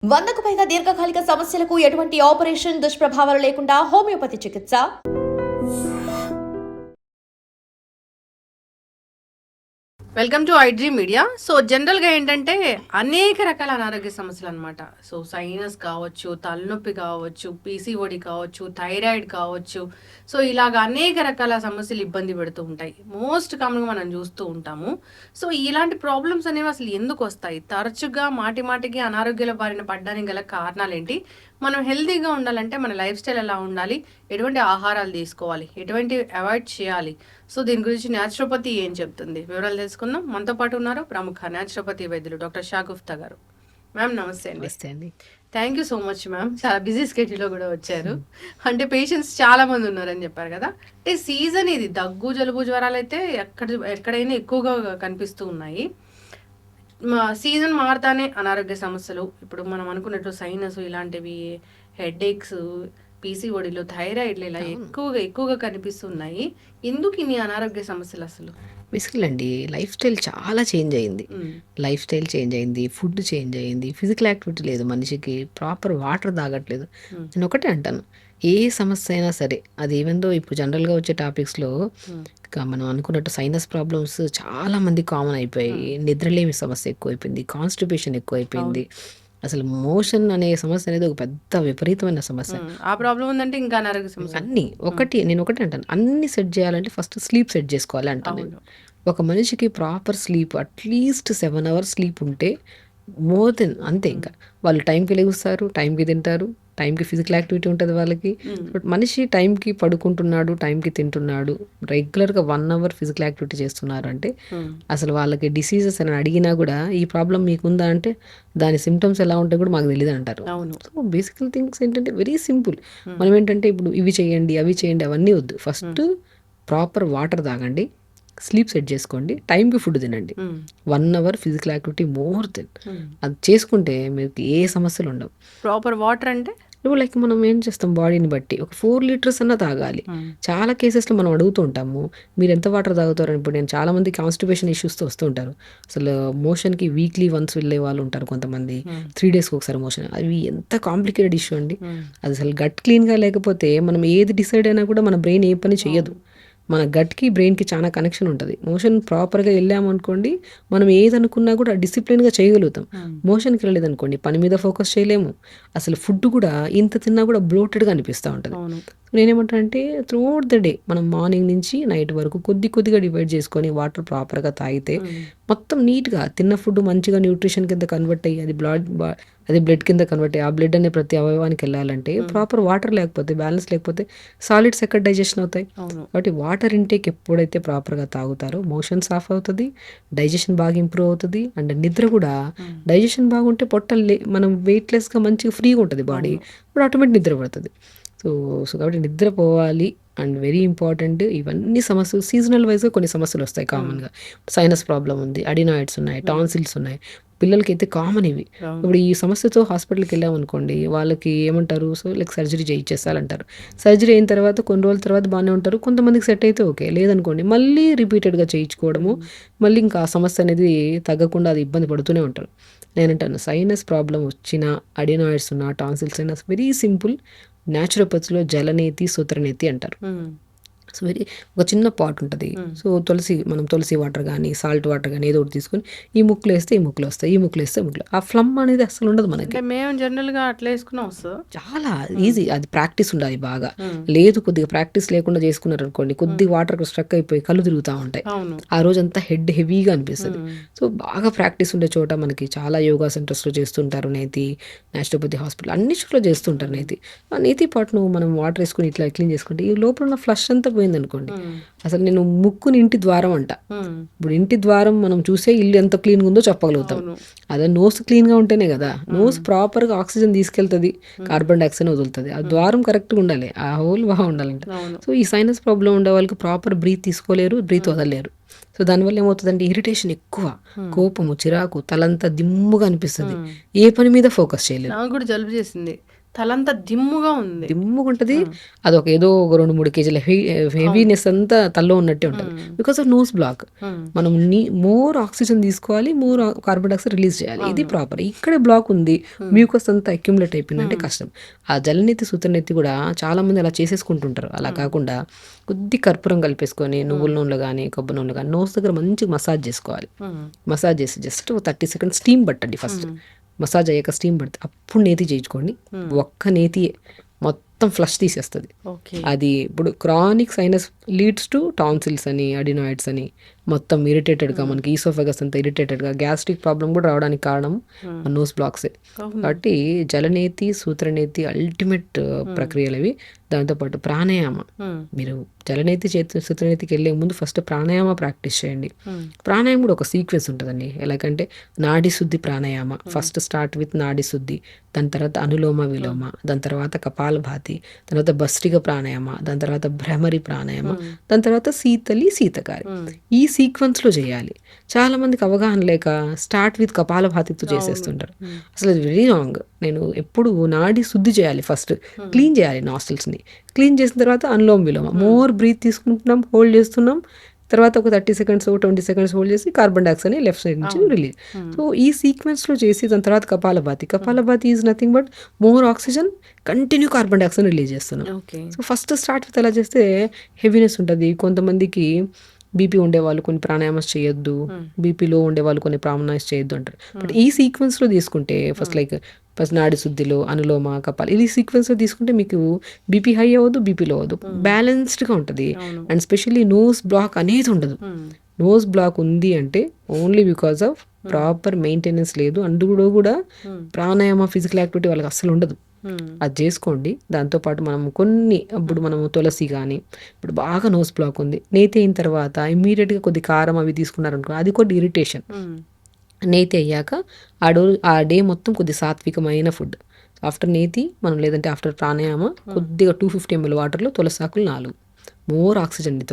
100కు పైగా దీర్ఘకాలిక సమస్యలకు ఎటువంటి ఆపరేషన్ దుష్ప్రభావాలు లేకుండా హోమియోపతి చికిత్స. Welcome to iDream media. So జనరల్గా ఏంటంటే అనేక రకాల అనారోగ్య సమస్యలు అనమాట. సో సైనస్ కావచ్చు, తలనొప్పి కావచ్చు, పీసీఓడి కావచ్చు, థైరాయిడ్ కావచ్చు. సో ఇలాగ అనేక రకాల సమస్యలు ఇబ్బంది పెడుతూ ఉంటాయి. మోస్ట్ కామన్గా మనం చూస్తూ ఉంటాము. సో ఇలాంటి ప్రాబ్లమ్స్ అనేవి అసలు ఎందుకు వస్తాయి? తరచుగా మాటికి అనారోగ్యాల బారిన పడడానికి గల కారణాలు ఏంటి? మనం హెల్తీగా ఉండాలంటే మన లైఫ్ స్టైల్ ఎలా ఉండాలి, ఎటువంటి ఆహారాలు తీసుకోవాలి, ఎటువంటి అవాయిడ్ చేయాలి, సో దీని గురించి న్యాచురోపతి ఏం చెప్తుంది, వివరాలు తెలుసుకుందాం. మనతో పాటు ఉన్నారు ప్రముఖ న్యాచురోపతి వైద్యులు డాక్టర్ షాగుఫ్తా గారు. మ్యామ్ నమస్తే అండి. Thank you so much ma'am. చాలా బిజీ స్కెడ్యూల్లో కూడా వచ్చారు. అంటే పేషెంట్స్ చాలా మంది ఉన్నారని చెప్పారు కదా. అంటే సీజన్ ఇది, దగ్గు జలుబు జ్వరాలు అయితే ఎక్కడైనా ఎక్కువగా కనిపిస్తూ ఉన్నాయి. సీజన్ మారుతానే అనారోగ్య సమస్యలు, ఇప్పుడు మనం అనుకున్నట్టు సైనస్ ఇలాంటివి, హెడేక్స్, పీసీఓడిలో, థైరాయిడ్లు ఇలా ఎక్కువగా కనిపిస్తున్నాయి. ఎందుకు ఇన్ని అనారోగ్య సమస్యలు అసలు? బేసికల్ అండి, లైఫ్ స్టైల్ చాలా చేంజ్ అయింది. ఫుడ్ చేంజ్ అయింది. ఫిజికల్ యాక్టివిటీ లేదు మనిషికి. ప్రాపర్ వాటర్ తాగట్లేదు. నేను ఒకటే అంటాను, ఏ సమస్య అయినా సరే, అది ఈవెన్ దో ఇప్పుడు జనరల్గా వచ్చే టాపిక్స్లో మనం అనుకున్నట్టు సైనస్ ప్రాబ్లమ్స్ చాలా మంది కామన్ అయిపోయాయి. నిద్రలేమి సమస్య ఎక్కువైపోయింది, కాన్స్టిపేషన్ ఎక్కువైపోయింది. అసలు మోషన్ అనే సమస్య అనేది ఒక పెద్ద విపరీతమైన సమస్య. ఆ ప్రాబ్లం ఉందంటే ఇంకా అనారోగ్య సమస్య అన్ని నేను ఒకటి అంటాను, అన్ని సెట్ చేయాలంటే ఫస్ట్ స్లీప్ సెట్ చేసుకోవాలి అంటాను నేను. ఒక మనిషికి proper sleep at least 7 hours sleep ఉంటే మోర్ దెన్ అంతే. ఇంకా వాళ్ళు టైంకి లెగుస్తారు, టైంకి తింటారు, టైంకి ఫిజికల్ యాక్టివిటీ ఉంటుంది వాళ్ళకి. బట్ మనిషి టైంకి పడుకుంటున్నాడు, టైంకి తింటున్నాడు, రెగ్యులర్గా 1 hour ఫిజికల్ యాక్టివిటీ చేస్తున్నారు అంటే అసలు వాళ్ళకి డిసీజెస్ అని అడిగినా కూడా ఈ ప్రాబ్లం మీకుందా అంటే దాని సిమ్టమ్స్ ఎలా ఉంటాయి కూడా మాకు తెలియదు అంటారు. సో బేసికల్ థింగ్స్ ఏంటంటే వెరీ సింపుల్. మనం ఏంటంటే ఇప్పుడు ఇవి చేయండి అవి చేయండి అవన్నీ వద్దు. ఫస్ట్ ప్రాపర్ వాటర్ తాగండి, స్లీప్ సెట్ చేసుకోండి, టైంకి ఫుడ్ తినండి, 1 hour physical activity more than. అది చేసుకుంటే మీకు ఏ సమస్యలు ఉండవు. ప్రాపర్ వాటర్ అంటే నువ్వు లైక్ మనం ఏం చేస్తాం, బాడీని బట్టి ఒక 4 liters అన్నా తాగాలి. చాలా కేసెస్లో మనం అడుగుతూ ఉంటాము, మీరు ఎంత వాటర్ తాగుతారు అని. ఇప్పుడు నేను చాలా మంది కాన్స్టిపేషన్ ఇష్యూస్తో వస్తూ ఉంటారు. అసలు మోషన్కి వీక్లీ వన్స్ వెళ్ళే వాళ్ళు ఉంటారు, కొంతమంది 3 days ఒకసారి మోషన్. అవి ఎంత కాంప్లికేటెడ్ ఇష్యూ అండి. అది అసలు గట్ క్లీన్గా లేకపోతే మనం ఏది డిసైడ్ అయినా కూడా మన బ్రెయిన్ ఏ పని చేయదు. మన గట్కి బ్రెయిన్కి చాలా కనెక్షన్ ఉంటుంది. మోషన్ ప్రాపర్గా వెళ్ళామనుకోండి, మనం ఏదనుకున్నా కూడా డిసిప్లిన్గా చేయగలుగుతాం. మోషన్కి వెళ్ళలేదనుకోండి, పని మీద ఫోకస్ చేయలేము. అసలు ఫుడ్ కూడా ఇంత తిన్నా కూడా బ్లోటెడ్గా అనిపిస్తూ ఉంటుంది. నేనేమంటానంటే త్రూఅవుట్ ద డే మనం మార్నింగ్ నుంచి నైట్ వరకు కొద్దిగా డివైడ్ చేసుకొని వాటర్ ప్రాపర్గా తాగితే మొత్తం నీట్గా తిన్న ఫుడ్ మంచిగా న్యూట్రిషన్ కింద కన్వర్ట్ అయ్యి అది బ్లడ్ కింద కన్వర్ట్ అయ్యి ఆ బ్లడ్ అనే ప్రతి అవయవానికి వెళ్ళాలంటే ప్రాపర్ వాటర్ లేకపోతే, బ్యాలెన్స్ లేకపోతే సాలిడ్స్ ఎక్కడ డైజెషన్ అవుతాయి. కాబట్టి వాటర్ ఇంటేక్ ఎప్పుడైతే ప్రాపర్గా తాగుతారో మోషన్స్ ఆఫ్ అవుతుంది, డైజెషన్ బాగా ఇంప్రూవ్ అవుతుంది. అండ్ నిద్ర కూడా, డైజెషన్ బాగుంటే మనం వెయిట్లెస్గా మంచిగా ఫ్రీగా ఉంటుంది బాడీ, ఇప్పుడు ఆటోమేటిక్ నిద్ర పడుతుంది. సో కాబట్టి నిద్రపోవాలి. And very important. ఇవన్నీ సమస్యలు సీజనల్ వైజ్గా కొన్ని సమస్యలు వస్తాయి కామన్గా. సైనస్ ప్రాబ్లం ఉంది, అడినాయిడ్స్ ఉన్నాయి, టాన్సిల్స్ ఉన్నాయి. పిల్లలకి అయితే కామన్ ఇవి. ఇప్పుడు ఈ సమస్యతో హాస్పిటల్కి వెళ్ళామనుకోండి, వాళ్ళకి ఏమంటారు, సో లైక్ సర్జరీ చేయించేస్తారంటారు. సర్జరీ అయిన తర్వాత కొన్ని రోజుల తర్వాత బాగానే ఉంటారు, కొంతమందికి సెట్ అయితే ఓకే, లేదనుకోండి మళ్ళీ రిపీటెడ్గా చేయించుకోవడము, మళ్ళీ ఇంకా ఆ సమస్య అనేది తగ్గకుండా అది ఇబ్బంది పడుతూనే ఉంటారు. నేనంటాను, సైనస్ ప్రాబ్లం వచ్చినా, అడినాయిడ్స్ ఉన్నా, టాన్సిల్స్ అయినా వెరీ సింపుల్. న్యాచురోపతిలో జలనేతి, సూత్రనేతి అంటారు. సో వెరీ ఒక చిన్న పాట్ ఉంటుంది. సో తులసి వాటర్ కానీ సాల్ట్ వాటర్ కానీ ఏదో ఒకటి తీసుకొని ఈ ముక్కులు వేస్తే ఈ ముక్కులు వస్తాయి, ఈ ముక్కులు వేస్తే ముక్కులు. ఆ ఫ్లమ్ అనేది అసలు ఉండదు మనకి. మేము జనరల్గా అట్లా వేసుకున్నా వస్తుంది. చాలా ఈజీ. అది ప్రాక్టీస్ ఉండాలి బాగా. లేదు కొద్దిగా ప్రాక్టీస్ లేకుండా చేసుకున్నారు అనుకోండి, కొద్దిగా వాటర్ స్ట్రక్ అయిపోయి కళ్ళు తిరుగుతూ ఉంటాయి. ఆ రోజంతా హెడ్ హెవీగా అనిపిస్తుంది. సో బాగా ప్రాక్టీస్ ఉండే చోట మనకి చాలా యోగా సెంటర్స్లో చేస్తుంటారు. నేతి, న్యాచురోపతి హాస్పిటల్ అన్ని చోట్ల చేస్తుంటారు నేతి. ఆ నేతి పాట్ను మనం వాటర్ వేసుకుని ఇట్లా క్లీన్ చేసుకుంటే ఈ లోపల ఉన్న ఫ్లష్ అంతా పోయింది అనుకోండి. అసలు నేను ముక్కుని ఇంటి ద్వారం అంట. ఇప్పుడు ఇంటి ద్వారం మనం చూసే ఇల్లు ఎంత క్లీన్గా ఉందో చెప్పగలుగుతాం. అదే నోస్ క్లీన్గా ఉంటేనే కదా, నోస్ ప్రాపర్గా ఆక్సిజన్ తీసుకెళ్తుంది, కార్బన్ డైఆక్సైడ్ వదులుతుంది. ఆ ద్వారం కరెక్ట్గా ఉండాలి, ఆ హోల్ బాగా ఉండాలంట. సో ఈ సైనస్ ప్రాబ్లం ఉండే వాళ్ళకి ప్రాపర్ బ్రీత్ తీసుకోలేరు, బ్రీత్ వదలలేరు. సో దానివల్ల ఏమవుతుందంటే ఇరిటేషన్ ఎక్కువ, కోపము, చిరాకు, తలంతా దిమ్ముగా అనిపిస్తుంది, ఏ పని మీద ఫోకస్ చేయలేదు. నాకు కూడా జలుబు చేసింది తలంతా దిమ్ముగా ఉంది. దిమ్ముగుంటది. అదొక ఏదో ఒక 2-3 కేజీల హెవీనెస్ అంతా తలలో ఉన్నట్టే ఉంటది. Because of nose block. మనం మోర్ ఆక్సిజన్ తీసుకోవాలి, మోర్ కార్బన్ డైఆక్సైడ్ రిలీజ్ చేయాలి. ఇది ప్రాపర్. ఇక్కడే బ్లాక్ ఉంది, మ్యూకస్ అంతా అక్యుములేట్ అయిపోయిందంటే కష్టం. ఆ జలనేతి సూత్రనేతి కూడా చాలా మంది అలా చేసేసుకుంటుంటారు. అలా కాకుండా కొద్ది కర్పూరం కలిపేసుకొని నువ్వుల నూనెలో కానీ కొబ్బరి నూనెలో కానీ నోస్ దగ్గర మంచిగా మసాజ్ చేసుకోవాలి. మసాజ్ చేసి జస్ట్ 30 సెకండ్స్ స్టీమ్ పట్టండి ఫస్ట్. మసాజ్ అయ్యాక స్టీమ్ పడితే అప్పుడు నేతి చేయించుకోండి. ఒక్క నేతి మొత్తం ఫ్లష్ తీసేస్తుంది. అది ఇప్పుడు chronic sinus leads to tonsils అని, అడినాయిడ్స్ అని, మొత్తం ఇరిటేటెడ్గా మనకి ఈసోఫెగస్ అంతా ఇరిటేటెడ్గా గ్యాస్ట్రిక్ ప్రాబ్లం కూడా రావడానికి కారణం నోస్ బ్లాక్సే. కాబట్టి జలనేతి సూత్రనేతి అల్టిమేట్ ప్రక్రియలు అవి. దాంతోపాటు ప్రాణాయామ. మీరు జలనేతి సూత్రనేతికి వెళ్ళే ముందు ఫస్ట్ ప్రాణాయామ ప్రాక్టీస్ చేయండి. ప్రాణాయామం కూడా ఒక సీక్వెన్స్ ఉంటుందండి. ఎలాగంటే నాడి శుద్ధి ప్రాణాయామ. ఫస్ట్ స్టార్ట్ విత్ నాడి శుద్ధి, దాని తర్వాత అనులోమ విలోమ, దాని తర్వాత కపాలభాతి, తర్వాత భస్త్రిక ప్రాణాయామ, దాని తర్వాత భ్రమరి ప్రాణాయామ, దాని తర్వాత శీతకారి. ఈ సీక్వెన్స్లో చేయాలి. చాలా మందికి అవగాహన లేక స్టార్ట్ విత్ కపాలభాతితో చేసేస్తుంటారు. అసలు అది వెరీ రాంగ్. నేను ఎప్పుడు నాడి శుద్ధి చేయాలి, ఫస్ట్ క్లీన్ చేయాలి నాస్టిల్స్ని. క్లీన్ చేసిన తర్వాత అనులోమ విలోమ, మోర్ బ్రీత్ తీసుకుంటున్నాం, హోల్డ్ చేస్తున్నాం, తర్వాత ఒక 30 సెకండ్స్ 20 సెకండ్స్ హోల్డ్ చేసి కార్బన్ డైఆక్సైడ్ లెఫ్ట్ సైడ్ నుంచి రిలీజ్. సో ఈ సీక్వెన్స్లో చేసి దాని తర్వాత kapalbhati is nothing but more oxygen, continue carbon dioxide release చేస్తున్నాం. సో ఫస్ట్ స్టార్ట్ విత్ అలా చేస్తే హెవీనెస్ ఉంటుంది. కొంతమందికి బీపీ ఉండేవాళ్ళు కొన్ని ప్రాణాయామస్ చేయొద్దు, బీపీలో ఉండేవాళ్ళు కొన్ని ప్రాణాయామస్ చేయొద్దు అంటారు. బట్ ఈ సీక్వెన్స్లో తీసుకుంటే ఫస్ట్ నాడి శుద్ధిలో అనులోమ కపాలి ఇది సీక్వెన్స్లో తీసుకుంటే మీకు బీపీ హై అవ్వదు, బీపీలో అవ్వదు, బ్యాలెన్స్డ్గా ఉంటుంది. అండ్ స్పెషల్లీ నోస్ బ్లాక్ అనేది ఉండదు. నోస్ బ్లాక్ ఉంది అంటే only because of proper maintenance లేదు. అందులో కూడా ప్రాణాయామ ఫిజికల్ యాక్టివిటీ వాళ్ళకి అస్సలు ఉండదు. అది చేసుకోండి. దాంతోపాటు ఇప్పుడు మనము తులసి కానీ, ఇప్పుడు బాగా నోస్ బ్లాక్ ఉంది, నేతి అయిన తర్వాత ఇమ్మీడియట్గా కొద్ది కారం అవి తీసుకున్నారనుకో, అది కొద్ది ఇరిటేషన్. నేతి అయ్యాక ఆ డే మొత్తం కొద్ది సాత్వికమైన ఫుడ్. ఆఫ్టర్ నేతి మనం లేదంటే ఆఫ్టర్ ప్రాణాయామ కొద్దిగా 250 ml వాటర్లో తులసి ఆకులు 4. మోర్ ఆక్సిజన్ అండి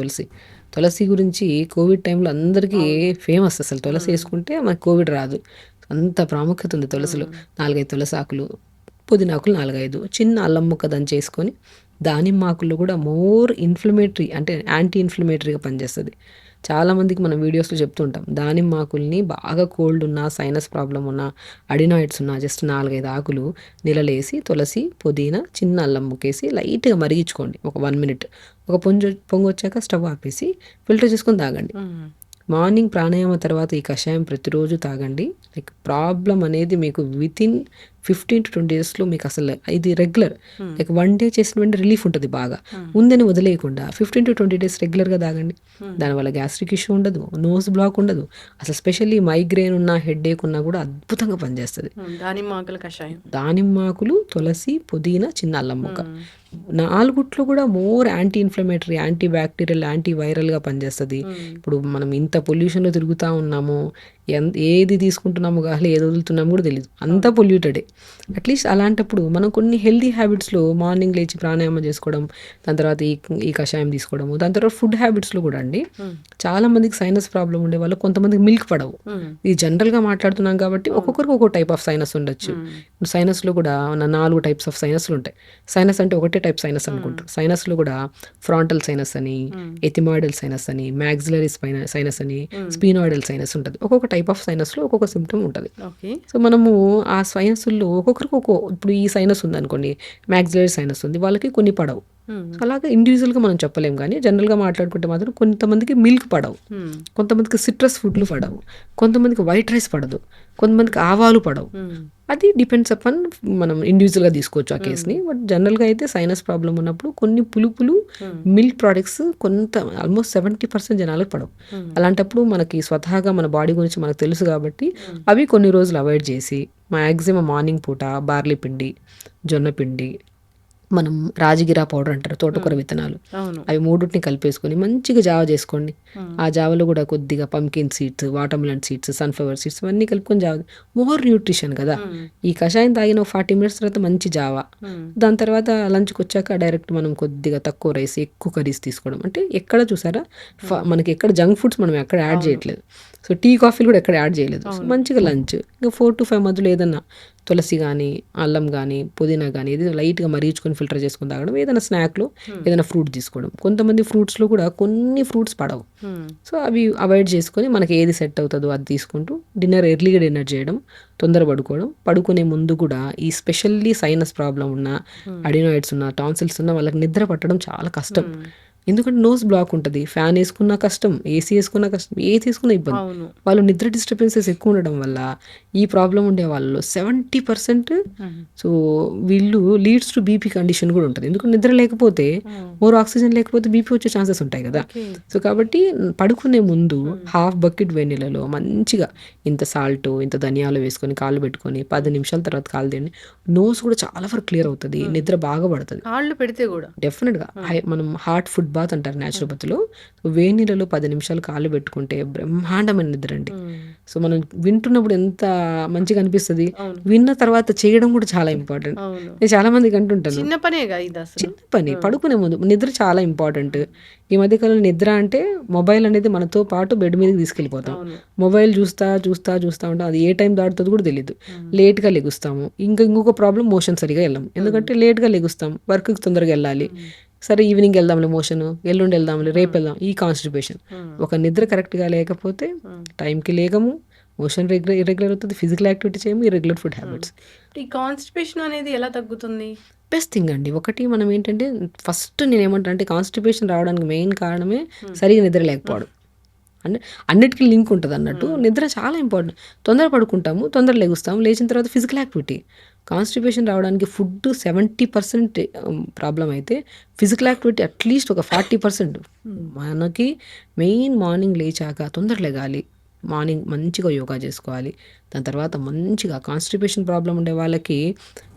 తులసి గురించి కోవిడ్ టైంలో అందరికీ ఫేమస్. అసలు తులసి వేసుకుంటే మనకు కోవిడ్ రాదు, అంత ప్రాముఖ్యత ఉంది తులసిలో. 4-5 తులసి ఆకులు, పుదీనాకులు 4-5, చిన్న అల్లం ముక్క దంచేసుకొని, దానిమ్మ ఆకుల్లో కూడా మోర్ ఇన్ఫ్లమేటరీ అంటే యాంటీ ఇన్ఫ్లమేటరీగా పనిచేస్తుంది. చాలామందికి మనం వీడియోస్లో చెప్తుంటాం, దానిమ్మ ఆకుల్ని బాగా కోల్డ్ ఉన్నా, సైనస్ ప్రాబ్లం ఉన్నా, అడినాయిడ్స్ ఉన్నా జస్ట్ 4-5 ఆకులు నీళ్ళలేసి తులసి పుదీనా చిన్న అల్లం ముక్కేసి లైట్గా మరిగించుకోండి ఒక 1 minute. ఒక పొంగు వచ్చాక స్టవ్ ఆపేసి ఫిల్టర్ చేసుకొని తాగండి. మార్నింగ్ ప్రాణాయామ తర్వాత ఈ కషాయం ప్రతిరోజు తాగండి. లైక్ ప్రాబ్లం అనేది మీకు వితిన్ 15 to 20 daysలో మీకు అసలు ఇది రెగ్యులర్, లైక్ 1 day చేసిన వెంటనే రిలీఫ్ ఉంటుంది. బాగా ఉందని వదిలేయకుండా 15 to 20 days రెగ్యులర్గా తాగండి. దానివల్ల గ్యాస్ట్రిక్ ఇష్యూ ఉండదు, నోస్ బ్లాక్ ఉండదు. అసలు స్పెషల్లీ మైగ్రేన్ ఉన్నా, హెడ్ఏక్ ఉన్నా కూడా అద్భుతంగా పనిచేస్తుంది. దానిమ్మాకులు తులసి పుదీనా చిన్న అల్లం ముక్క 4 కూడా more anti inflammatory, anti bacterial, anti వైరల్గా పనిచేస్తుంది. ఇప్పుడు మనం ఇంత పొల్యూషన్లో తిరుగుతూ ఉన్నాము, ఏది తీసుకుంటున్నాము గాలి ఏది వదులుతున్నాము కూడా తెలియదు, అంతా పొల్యూటెడే. అట్లీస్ట్ అలాంటప్పుడు మనం కొన్ని హెల్దీ హ్యాబిట్స్లో మార్నింగ్ లేచి ప్రాణాయామం చేసుకోవడం, దాని తర్వాత ఈ కషాయం తీసుకోవడము, దాని తర్వాత ఫుడ్ హ్యాబిట్స్లో కూడా అండి. చాలా మందికి సైనస్ ప్రాబ్లం ఉండే వాళ్ళు కొంతమందికి మిల్క్ పడవు. ఇది జనరల్గా మాట్లాడుతున్నాం కాబట్టి ఒక్కొక్కరికి ఒక్కో టైప్ ఆఫ్ సైనస్ ఉండొచ్చు. ఇప్పుడు సైనస్లో కూడా 4 types ఆఫ్ సైనస్లు ఉంటాయి. సైనస్ అంటే ఒకటే టైప్ సైనస్ అనుకుంటారు. సైనస్లో కూడా ఫ్రాంటల్ సైనస్ అని, ఎథిమాయిడల్ సైనస్ అని, మ్యాక్సిలరీ సైనస్ అని, స్పీనాయిడల్ సైనస్ ఉంటుంది. ఒక్కొక్క టైప్ ఆఫ్ సైనస్లో ఒక్కొక్క సిమ్టమ్ ఉంటుంది. సో మనము ఆ సైనస్లో ఒక్కొక్కరికి ఇప్పుడు ఈ సైనస్ ఉంది అనుకోండి, మ్యాక్సిలరీ సైనస్ ఉంది, వాళ్ళకి కొన్ని పడవు. అలాగే ఇండివిజువల్గా మనం చెప్పలేం, కానీ జనరల్గా మాట్లాడుకుంటే మాత్రం కొంతమందికి మిల్క్ పడవు, కొంతమందికి సిట్రస్ ఫుడ్లు పడవు, కొంతమందికి వైట్ రైస్ పడదు, కొంతమందికి ఆవాలు పడవు. అది డిపెండ్స్ అపాన్ మనం ఇండివిజువల్గా తీసుకోవచ్చు ఆ కేసుని. బట్ జనరల్గా అయితే సైనస్ ప్రాబ్లం ఉన్నప్పుడు కొన్ని పులుపులు మిల్క్ ప్రోడక్ట్స్ ఆల్మోస్ట్ 70% జనాలకు పడవు. అలాంటప్పుడు మనకి స్వతహాగా మన బాడీ గురించి మనకు తెలుసు కాబట్టి అవి కొన్ని రోజులు అవాయిడ్ చేసి మ్యాక్సిమం మార్నింగ్ పూట బార్లీ పిండి, జొన్న పిండి, మనం రాజగిరా పౌడర్ అంటారు, తోటకూర విత్తనాలు, అవి 3 కలిపేసుకొని మంచిగా జావ చేసుకోండి. ఆ జావలో కూడా కొద్దిగా pumpkin seeds, watermelon seeds, sunflower seeds అన్నీ కలుపుకొని జావ, మోర్ న్యూట్రిషన్ కదా. ఈ కషాయం తాగిన 40 minutes తర్వాత మంచి జావ. దాని తర్వాత లంచ్కి వచ్చాక డైరెక్ట్ మనం కొద్దిగా తక్కువ రైస్ ఎక్కువ కర్రీస్ తీసుకోవడం. అంటే ఎక్కడ చూసారా మనకి ఎక్కడ జంక్ ఫుడ్స్ మనం ఎక్కడ యాడ్ చేయట్లేదు. సో టీ కాఫీలు కూడా ఎక్కడ యాడ్ చేయలేదు. సో మంచిగా లంచ్ ఇంకా 4 to 5 మధ్యలో ఏదన్నా తులసి కానీ అల్లం కానీ పుదీనా కానీ ఏదైనా లైట్గా మరిగించుకొని ఫిల్టర్ చేసుకొని తాగడం, ఏదైనా స్నాక్లో ఏదైనా ఫ్రూట్ తీసుకోవడం. కొంతమంది ఫ్రూట్స్లో కూడా కొన్ని ఫ్రూట్స్ పడవు, సో అవి అవాయిడ్ చేసుకొని మనకి ఏది సెట్ అవుతుందో అది తీసుకుంటూ ఎర్లీగా డిన్నర్ చేయడం, తొందర పడుకోవడం. పడుకునే ముందు కూడా ఈ స్పెషల్లీ సైనస్ ప్రాబ్లం ఉన్న, అడినాయిడ్స్ ఉన్న, టాన్సిల్స్ ఉన్న వాళ్ళకి నిద్ర పట్టడం చాలా కష్టం. ఎందుకంటే నోస్ బ్లాక్ ఉంటుంది, ఫ్యాన్ వేసుకున్నా కష్టం, ఏసీ వేసుకున్నా కష్టం, ఏది తీసుకున్నా ఇబ్బంది. వాళ్ళు నిద్ర డిస్టర్బెన్సెస్ ఎక్కువ ఉండడం వల్ల ఈ ప్రాబ్లం ఉండే వాళ్ళలో 70% సో వీళ్ళు లీడ్స్ టు బీపీ కండిషన్ కూడా ఉంటుంది. ఎందుకంటే నిద్ర లేకపోతే, మోర్ ఆక్సిజన్ లేకపోతే బీపీ వచ్చే ఛాన్సెస్ ఉంటాయి కదా. సో కాబట్టి పడుకునే ముందు హాఫ్ బకెట్ వేడినీళ్ళలో మంచిగా ఇంత సాల్ట్ ఇంత ధనియాలు వేసుకొని కాళ్ళు పెట్టుకొని 10 నిమిషాల తర్వాత కాళ్ళు తీయండి. నోస్ కూడా చాలా వరకు క్లియర్ అవుతుంది, నిద్ర బాగా పడుతుంది. కాళ్ళు పెడితే కూడా డెఫినెట్గా మనం హాట్ ఫుడ్ బాత్ అంటారు న్యాచురోపతిలో. వేడి నీళ్ళలో 10 నిమిషాలు కాళ్ళు పెట్టుకుంటే బ్రహ్మాండమైన నిద్ర అండి. సో మనం వింటున్నప్పుడు ఎంత మంచిగా అనిపిస్తుంది, విన్న తర్వాత చేయడం కూడా చాలా ఇంపార్టెంట్. నేను చాలా మందికి అంటుంటాను, చిన్న పనేగా ఇది అసలు. చిన్న పని పడుకునే ముందు నిద్ర చాలా ఇంపార్టెంట్. ఈ మధ్యకాలంలో నిద్ర అంటే మొబైల్ అనేది మనతో పాటు బెడ్ మీదకి తీసుకెళ్ళిపోతాం. మొబైల్ చూస్తా చూస్తా చూస్తా ఉంటాం, అది ఏ టైం దాటుతుందో కూడా తెలియదు. లేట్గా లెగుస్తాము. ఇంకొక ప్రాబ్లం, మోషన్ సరిగా వెళ్ళాము. ఎందుకంటే లేట్గా లెగుస్తాం, వర్క్కి తొందరగా వెళ్ళాలి. సరే ఈవినింగ్ వెళ్దాంలే, మోషన్ ఎల్లుండి వెళ్దాంలే, రేపు వెళ్దాం, ఈ కాన్స్టిపేషన్. ఒక నిద్ర కరెక్ట్గా లేకపోతే టైంకి లేగము, మోషన్ ఇర్రెగ్యులర్ అవుతుంది, ఫిజికల్ యాక్టివిటీ చేయము, ఇర్రెగ్యులర్ ఫుడ్ హ్యాబిట్స్. ఈ కాన్స్టిపేషన్ అనేది ఎలా తగ్గుతుంది? బెస్ట్ థింగ్ అండి. ఒకటి మనం ఏంటంటే ఫస్ట్ నేను ఏమంటా అంటే కాన్స్టిపేషన్ రావడానికి మెయిన్ కారణమే సరిగా నిద్ర లేకపోవడం. అంటే అన్నిటికీ లింక్ ఉంటుంది అన్నట్టు. నిద్ర చాలా ఇంపార్టెంట్. తొందర పడుకుంటాము, తొందర లెగుస్తాము, లేచిన తర్వాత ఫిజికల్ యాక్టివిటీ. కాన్స్టిపేషన్ రావడానికి ఫుడ్ 70% ప్రాబ్లం అయితే ఫిజికల్ యాక్టివిటీ అట్లీస్ట్ ఒక 40%. మనకి మెయిన్ మార్నింగ్ లేచాక తొందర లెగాలి, మార్నింగ్ మంచిగా యోగా చేసుకోవాలి. దాని తర్వాత మంచిగా కాన్స్టిపేషన్ ప్రాబ్లం ఉండే వాళ్ళకి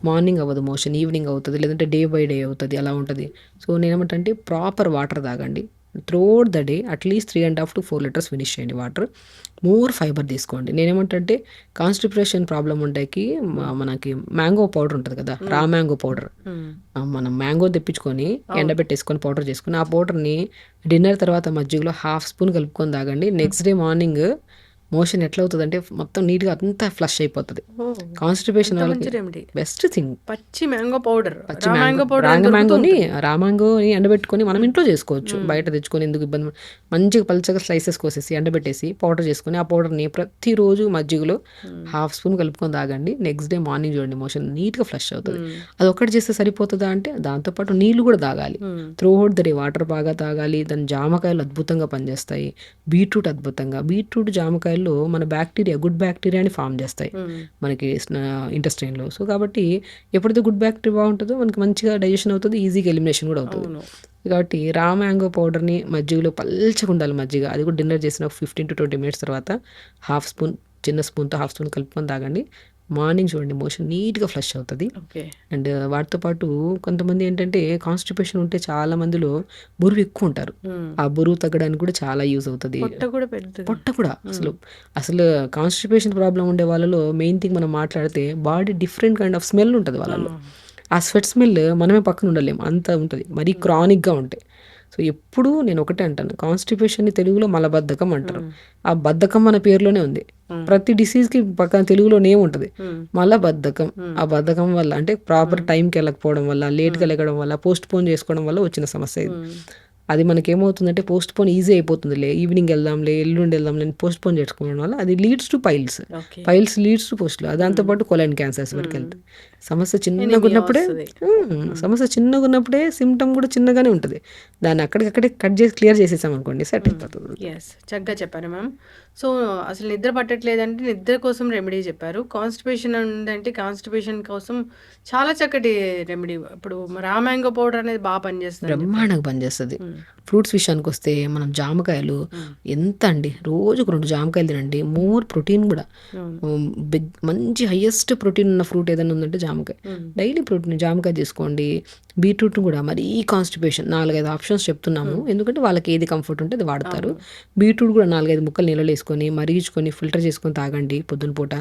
మార్నింగ్ అవ్వదు మోషన్, ఈవినింగ్ అవుతుంది, లేదంటే డే బై డే అవుతుంది, అలా ఉంటుంది. సో నేనేమంటే ప్రాపర్ వాటర్ తాగండి. Throughout the day at least 3.5 to 4 liters finish చేయండి వాటర్. మోర్ ఫైబర్ తీసుకోండి. నేనేమంటే కాన్స్టిపేషన్ ప్రాబ్లం ఉండేకి మనకి మ్యాంగో పౌడర్ ఉంటుంది కదా, రా మ్యాంగో పౌడర్. మనం మ్యాంగో తెప్పించుకొని ఎండబెట్టేసుకొని పౌడర్ చేసుకొని ఆ పౌడర్ని డిన్నర్ తర్వాత మజ్జిగలో 1/2 స్పూన్ కలుపుకొని తాగండి. నెక్స్ట్ డే మార్నింగ్ మోషన్ ఎట్లా అవుతుంది అంటే మొత్తం నీట్గా అంతా ఫ్లష్ అయిపోతుంది. కాన్స్టిపేషన్ వాళ్ళకి బెస్ట్ థింగ్ పచ్చి మ్యాంగో పౌడర్. రామాంగోని ఎండబెట్టుకొని మనం ఇంట్లో చేసుకోవచ్చు, బయట తెచ్చుకొని ఎందుకు ఇబ్బంది. మంచిగా పల్చగా స్లైసెస్ కోసేసి ఎండబెట్టేసి పౌడర్ చేసుకొని ఆ పౌడర్ని ప్రతిరోజు మజ్జిగలో 1/2 స్పూన్ కలుపుకొని తాగండి. నెక్స్ట్ డే మార్నింగ్ చూడండి మోషన్ నీట్గా ఫ్లష్ అవుతుంది. అది ఒక్కటి చేస్తే సరిపోతుందా అంటే దాంతోపాటు నీళ్లు కూడా తాగాలి. త్రూఅవుట్ ద డే వాటర్ బాగా తాగాలి. దాని జామకాయలు అద్భుతంగా పనిచేస్తాయి, బీట్రూట్ అద్భుతంగా. బీట్రూట్ జామకాయలు మన బ్యాక్టీరియా, గుడ్ బ్యాక్టీరియాని ఫామ్ చేస్తాయి మనకి ఇంటెస్టైన్లో. సో కాబట్టి ఎప్పుడైతే గుడ్ బ్యాక్టీరియా బాగుంటుందో మనకి మంచిగా డైజెషన్ అవుతుంది, ఈజీగా ఎలిమినేషన్ కూడా అవుతుంది. కాబట్టి రా మ్యాంగో పౌడర్ని మజ్జిగలో పల్చగా ఉండాలి మజ్జిగ. అది కూడా డిన్నర్ చేసిన 15 to 20 minutes తర్వాత 1/2 స్పూన్, చిన్న స్పూన్తో 1/2 స్పూన్ కలుపుకొని తాగండి. మార్నింగ్ చూడండి మోషన్ నీట్గా ఫ్లష్ అవుతుంది. అండ్ వాటితో పాటు కొంతమంది ఏంటంటే కాన్స్టిపేషన్ ఉంటే చాలా మందిలో బరువు ఎక్కువ ఉంటారు. ఆ బరువు తగ్గడానికి కూడా చాలా యూజ్ అవుతుంది. పొట్ట కూడా అసలు కాన్స్టిపేషన్ ప్రాబ్లం ఉండే వాళ్ళలో మెయిన్ థింగ్ మనం మాట్లాడితే body different kind of smell ఉంటుంది వాళ్ళలో. ఆ స్వెట్ స్మెల్ మనమే పక్కన ఉండలేము, అంత ఉంటుంది, మరీ క్రానిక్గా ఉంటాయి. సో ఎప్పుడు నేను ఒకటే అంటాను, కాన్స్టిపేషన్ని తెలుగులో మలబద్ధకం అంటారు. ఆ బద్ధకం మన పేరులోనే ఉంది. ప్రతి డిసీజ్కి పక్కన తెలుగులో నేమ్ ఉంటుంది, మలబద్ధకం. ఆ బద్ధకం వల్ల అంటే ప్రాపర్ టైంకి వెళ్ళకపోవడం వల్ల, లేట్గా లెగడం వల్ల, పోస్ట్ పోన్ చేసుకోవడం వల్ల వచ్చిన సమస్య ఇది. అది మనకేమవుతుందంటే పోస్ట్ పోన్ ఈజీ అయిపోతుందిలే, ఈవినింగ్ వెళ్దాంలే, ఎల్లుండి వెళ్దాంలే పోస్ట్ పోన్ చేసుకోవడం వల్ల అది leads to piles leads to పోస్ట్లు, దాంతోపాటు కొలైన్ క్యాన్సర్స్ వరకు వెళ్తాయి. సమస్య చిన్నగా ఉన్నప్పుడే సిమ్టమ్ కూడా చిన్నగానే ఉంటుంది. దాన్ని అక్కడికక్కడే కట్ చేసి క్లియర్ చేసేసాం అనుకోండి, సెట్ అయిపోతుంది. చక్కగా చెప్పారు మ్యామ్. సో అసలు నిద్ర పట్టట్లేదంటే నిద్ర కోసం రెమెడీ చెప్పారు. కాన్స్టిపేషన్ ఉందంటే కాన్స్టిపేషన్ కోసం చాలా చక్కటి రెమెడీ. ఇప్పుడు రా మ్యాంగో పౌడర్ అనేది బాగా పనిచేస్తుంది, బ్రహ్మాండంగా పనిచేస్తుంది. ఫ్రూట్స్ విషయానికి వస్తే మనం జామకాయలు ఎంత అండి, రోజుకు 2 జామకాయలు తినండి. మోర్ ప్రోటీన్ కూడా, మంచి హైయెస్ట్ ప్రోటీన్ ఉన్న ఫ్రూట్ ఏదైనా ఉందంటే జామకాయ. డైలీ ప్రోటీన్ జామకాయ తీసుకోండి. బీట్రూట్ కూడా మరీ కాన్స్టిపేషన్ 4-5 ఆప్షన్స్ చెప్తున్నాము, ఎందుకంటే వాళ్ళకి ఏది కంఫర్ట్ ఉంటే అది వాడతారు. బీట్రూట్ కూడా 4-5 ముక్కలు నీళ్ళలో వేసుకొని మరిగించుకొని ఫిల్టర్ చేసుకొని తాగండి. పొద్దున పూట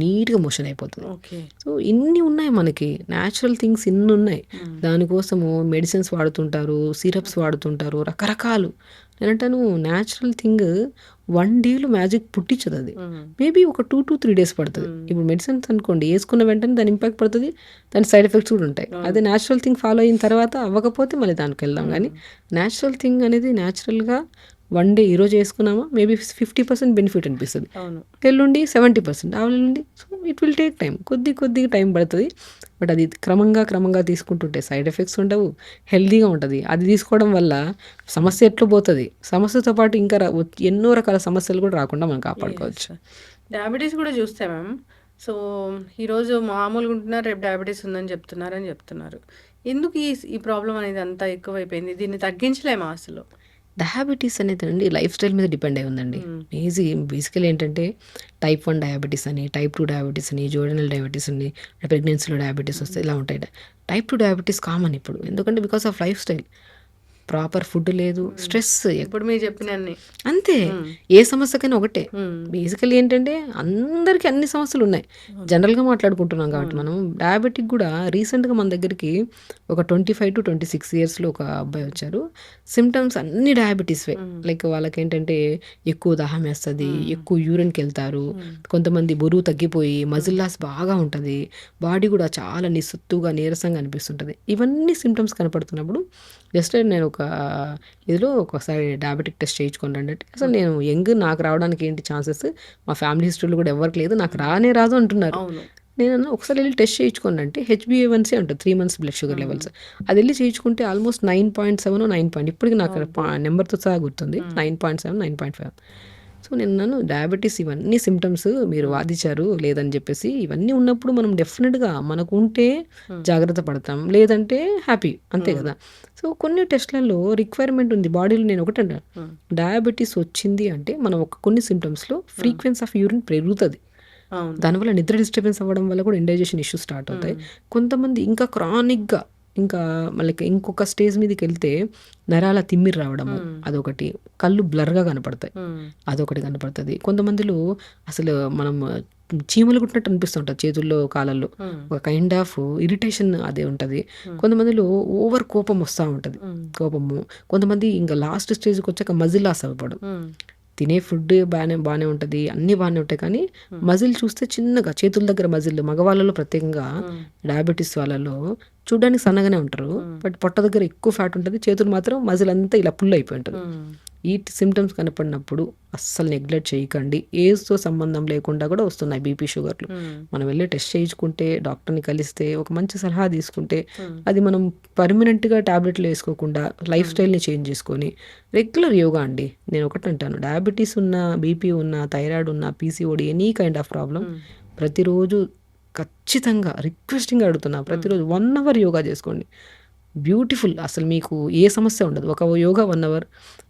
నీట్గా మోషన్ అయిపోతుంది. సో ఇన్ని ఉన్నాయి మనకి, న్యాచురల్ థింగ్స్ ఇన్ని ఉన్నాయి. దానికోసము మెడిసిన్స్ వాడుతుంటారు, సిరప్స్ వాడుతుంటారు, రకరకాలు. నేనంటాను న్యాచురల్ థింగ్ 1 డేలో మ్యాజిక్ పుట్టించదు అది. మేబీ ఒక 2 to 3 డేస్ పడుతుంది. ఇప్పుడు మెడిసిన్స్ అనుకోండి, వేసుకున్న వెంటనే దాని ఇంపాక్ట్ పడుతుంది, దాని సైడ్ ఎఫెక్ట్స్ కూడా ఉంటాయి. అదే న్యాచురల్ థింగ్ ఫాలో అయిన తర్వాత అవ్వకపోతే మళ్ళీ దానికి వెళ్దాం. కానీ న్యాచురల్ థింగ్ అనేది న్యాచురల్గా 1 డే ఈరోజు వేసుకున్నామా మేబీ 50% బెనిఫిట్ అనిపిస్తుంది, అవును. ఎల్లుండి 70%, ఆవులుండి. So it will take time, కొద్దిగా టైం పడుతుంది. బట్ అది క్రమంగా తీసుకుంటుంటే సైడ్ ఎఫెక్ట్స్ ఉండవు, హెల్దీగా ఉంటుంది. అది తీసుకోవడం వల్ల సమస్య ఎట్లా పోతుంది, సమస్యతో పాటు ఇంకా ఎన్నో రకాల సమస్యలు కూడా రాకుండా మనం కాపాడుకోవచ్చు. డయాబెటీస్ కూడా చూస్తే మ్యామ్, సో ఈరోజు మామూలుగా ఉంటున్నారు, రేపు డయాబెటీస్ ఉందని చెప్తున్నారు. ఎందుకు ఈ ప్రాబ్లం అనేది అంతా ఎక్కువైపోయింది? దీన్ని తగ్గించలేమా అసలు? డయాబెటీస్ అనేది అండి లైఫ్ స్టైల్ మీద డిపెండ్ అయి ఉందండి. బేసికలీ ఏంటంటే టైప్ 1 డయాబెటీస్ అని, టైప్ 2 డయాబెటీస్ అని, జోడనల్ డయాబెటీస్ అని, ప్రెగ్నెన్సీలో డయాబెటీస్ వస్తాయి, ఇలా ఉంటాయి. టైప్ 2 డయాబెటీస్ కామన్ ఇప్పుడు, ఎందుకంటే because of life style. Proper food లేదు, స్ట్రెస్, ఇప్పుడు మీరు చెప్పిన అంతే. ఏ సమస్యకైనా ఒకటే. బేసికలీ ఏంటంటే అందరికీ అన్ని సమస్యలు ఉన్నాయి. జనరల్గా మాట్లాడుకుంటున్నాం కాబట్టి మనం డయాబెటిక్ కూడా రీసెంట్గా మన దగ్గరికి ఒక 25 to 26 ఇయర్స్లో ఒక అబ్బాయి వచ్చారు. సిమ్టమ్స్ అన్ని డయాబెటీస్వే. లైక్ వాళ్ళకి ఏంటంటే ఎక్కువ దాహం వేస్తుంది, ఎక్కువ యూరిన్కి వెళ్తారు, కొంతమంది బరువు తగ్గిపోయి మజిల్ లాస్ బాగా ఉంటుంది, బాడీ కూడా చాలా నిస్సత్తుగా నీరసంగా అనిపిస్తుంటుంది. ఇవన్నీ సిమ్టమ్స్ కనపడుతున్నప్పుడు జస్ట్ నేను ఒక ఇదిలో ఒకసారి డయాబెటిక్ టెస్ట్ చేయించుకోండి అంటే, అసలు నేను నాకు రావడానికి ఏంటి ఛాన్సెస్, మా ఫ్యామిలీ హిస్టరీలో కూడా ఎవరికి లేదు, నాకు రాదు అంటున్నారు. నేను ఒకసారి వెళ్ళి టెస్ట్ చేయించుకోండి అంటే HbA1c ఉంటుంది, 3 months బ్లడ్ షుగర్ లెవెల్స్. అది వెళ్ళి చేయించుకుంటే ఆల్మోస్ట్ 9.7 9 ఇప్పటికి నాకు నెంబర్తో సహా గుర్తుంది, 9.7 9.5. సో నేను డయాబెటీస్ ఇవన్నీ సిమ్టమ్స్ మీరు వాదించారు లేదని చెప్పేసి, ఇవన్నీ ఉన్నప్పుడు మనం డెఫినెట్గా మనకు ఉంటే జాగ్రత్త పడతాం, లేదంటే హ్యాపీ, అంతే కదా. సో కొన్ని టెస్ట్లలో రిక్వైర్మెంట్ ఉంది బాడీలో. నేను ఒకటంటే డయాబెటీస్ వచ్చింది అంటే మనం కొన్ని సిమ్టమ్స్లో ఫ్రీక్వెన్సీ ఆఫ్ యూరిన్ పెరుగుతుంది, దానివల్ల నిద్ర డిస్టర్బెన్స్ అవ్వడం వల్ల కూడా ఇండైజెషన్ ఇష్యూస్ స్టార్ట్ అవుతాయి. కొంతమంది ఇంకా క్రానిక్గా ఇంకా మళ్ళీ ఇంకొక స్టేజ్ మీదకి వెళ్తే నరాల తిమ్మిరి రావడము అదొకటి, కళ్ళు బ్లర్గా కనపడతాయి అదొకటి కనపడుతుంది. కొంతమందిలో అసలు మనం చీమలు కుట్టినట్టు అనిపిస్తుంటుంది చేతుల్లో కాళ్ళల్లో, ఒక కైండ్ ఆఫ్ ఇరిటేషన్ అదే ఉంటుంది. కొంతమందిలో ఓవర్ కోపం వస్తూ ఉంటుంది, కోపము. కొంతమంది ఇంకా లాస్ట్ స్టేజ్కి వచ్చాక మజిల్ లాస్ అవ్వడం. తినే ఫుడ్ బాగానే ఉంటుంది, అన్నీ బాగానే ఉంటాయి, కానీ మజిల్ చూస్తే చిన్నగా చేతుల దగ్గర మజిల్, మగవాళ్ళలో ప్రత్యేకంగా డయాబెటీస్ వాళ్ళలో చూడడానికి సన్నగానే ఉంటారు, బట్ పొట్ట దగ్గర ఎక్కువ ఫ్యాట్ ఉంటుంది, చేతులు మాత్రం మజిల్ అంతా ఇలా పుల్ అయిపోయి ఉంటుంది. ఈ సిమ్టమ్స్ కనపడినప్పుడు అస్సలు నెగ్లెక్ట్ చేయకండి. ఏజ్తో సంబంధం లేకుండా కూడా వస్తున్నాయి బీపీ షుగర్లు. మనం వెళ్ళి టెస్ట్ చేయించుకుంటే, డాక్టర్ని కలిస్తే, ఒక మంచి సలహా తీసుకుంటే, అది మనం పర్మనెంట్గా ట్యాబ్లెట్లు వేసుకోకుండా లైఫ్ స్టైల్ని చేంజ్ చేసుకొని రెగ్యులర్ యోగా అండి. నేను ఒకటి అంటాను, డయాబెటీస్ ఉన్న, బీపీ ఉన్న, థైరాయిడ్ ఉన్న, PCOD any kind of problem, ప్రతిరోజు ఖచ్చితంగా రిక్వెస్టింగ్ అడుగుతున్నా, ప్రతిరోజు 1 hour యోగా చేసుకోండి. బ్యూటిఫుల్, అసలు మీకు ఏ సమస్య ఉండదు. ఒక యోగా 1 hour,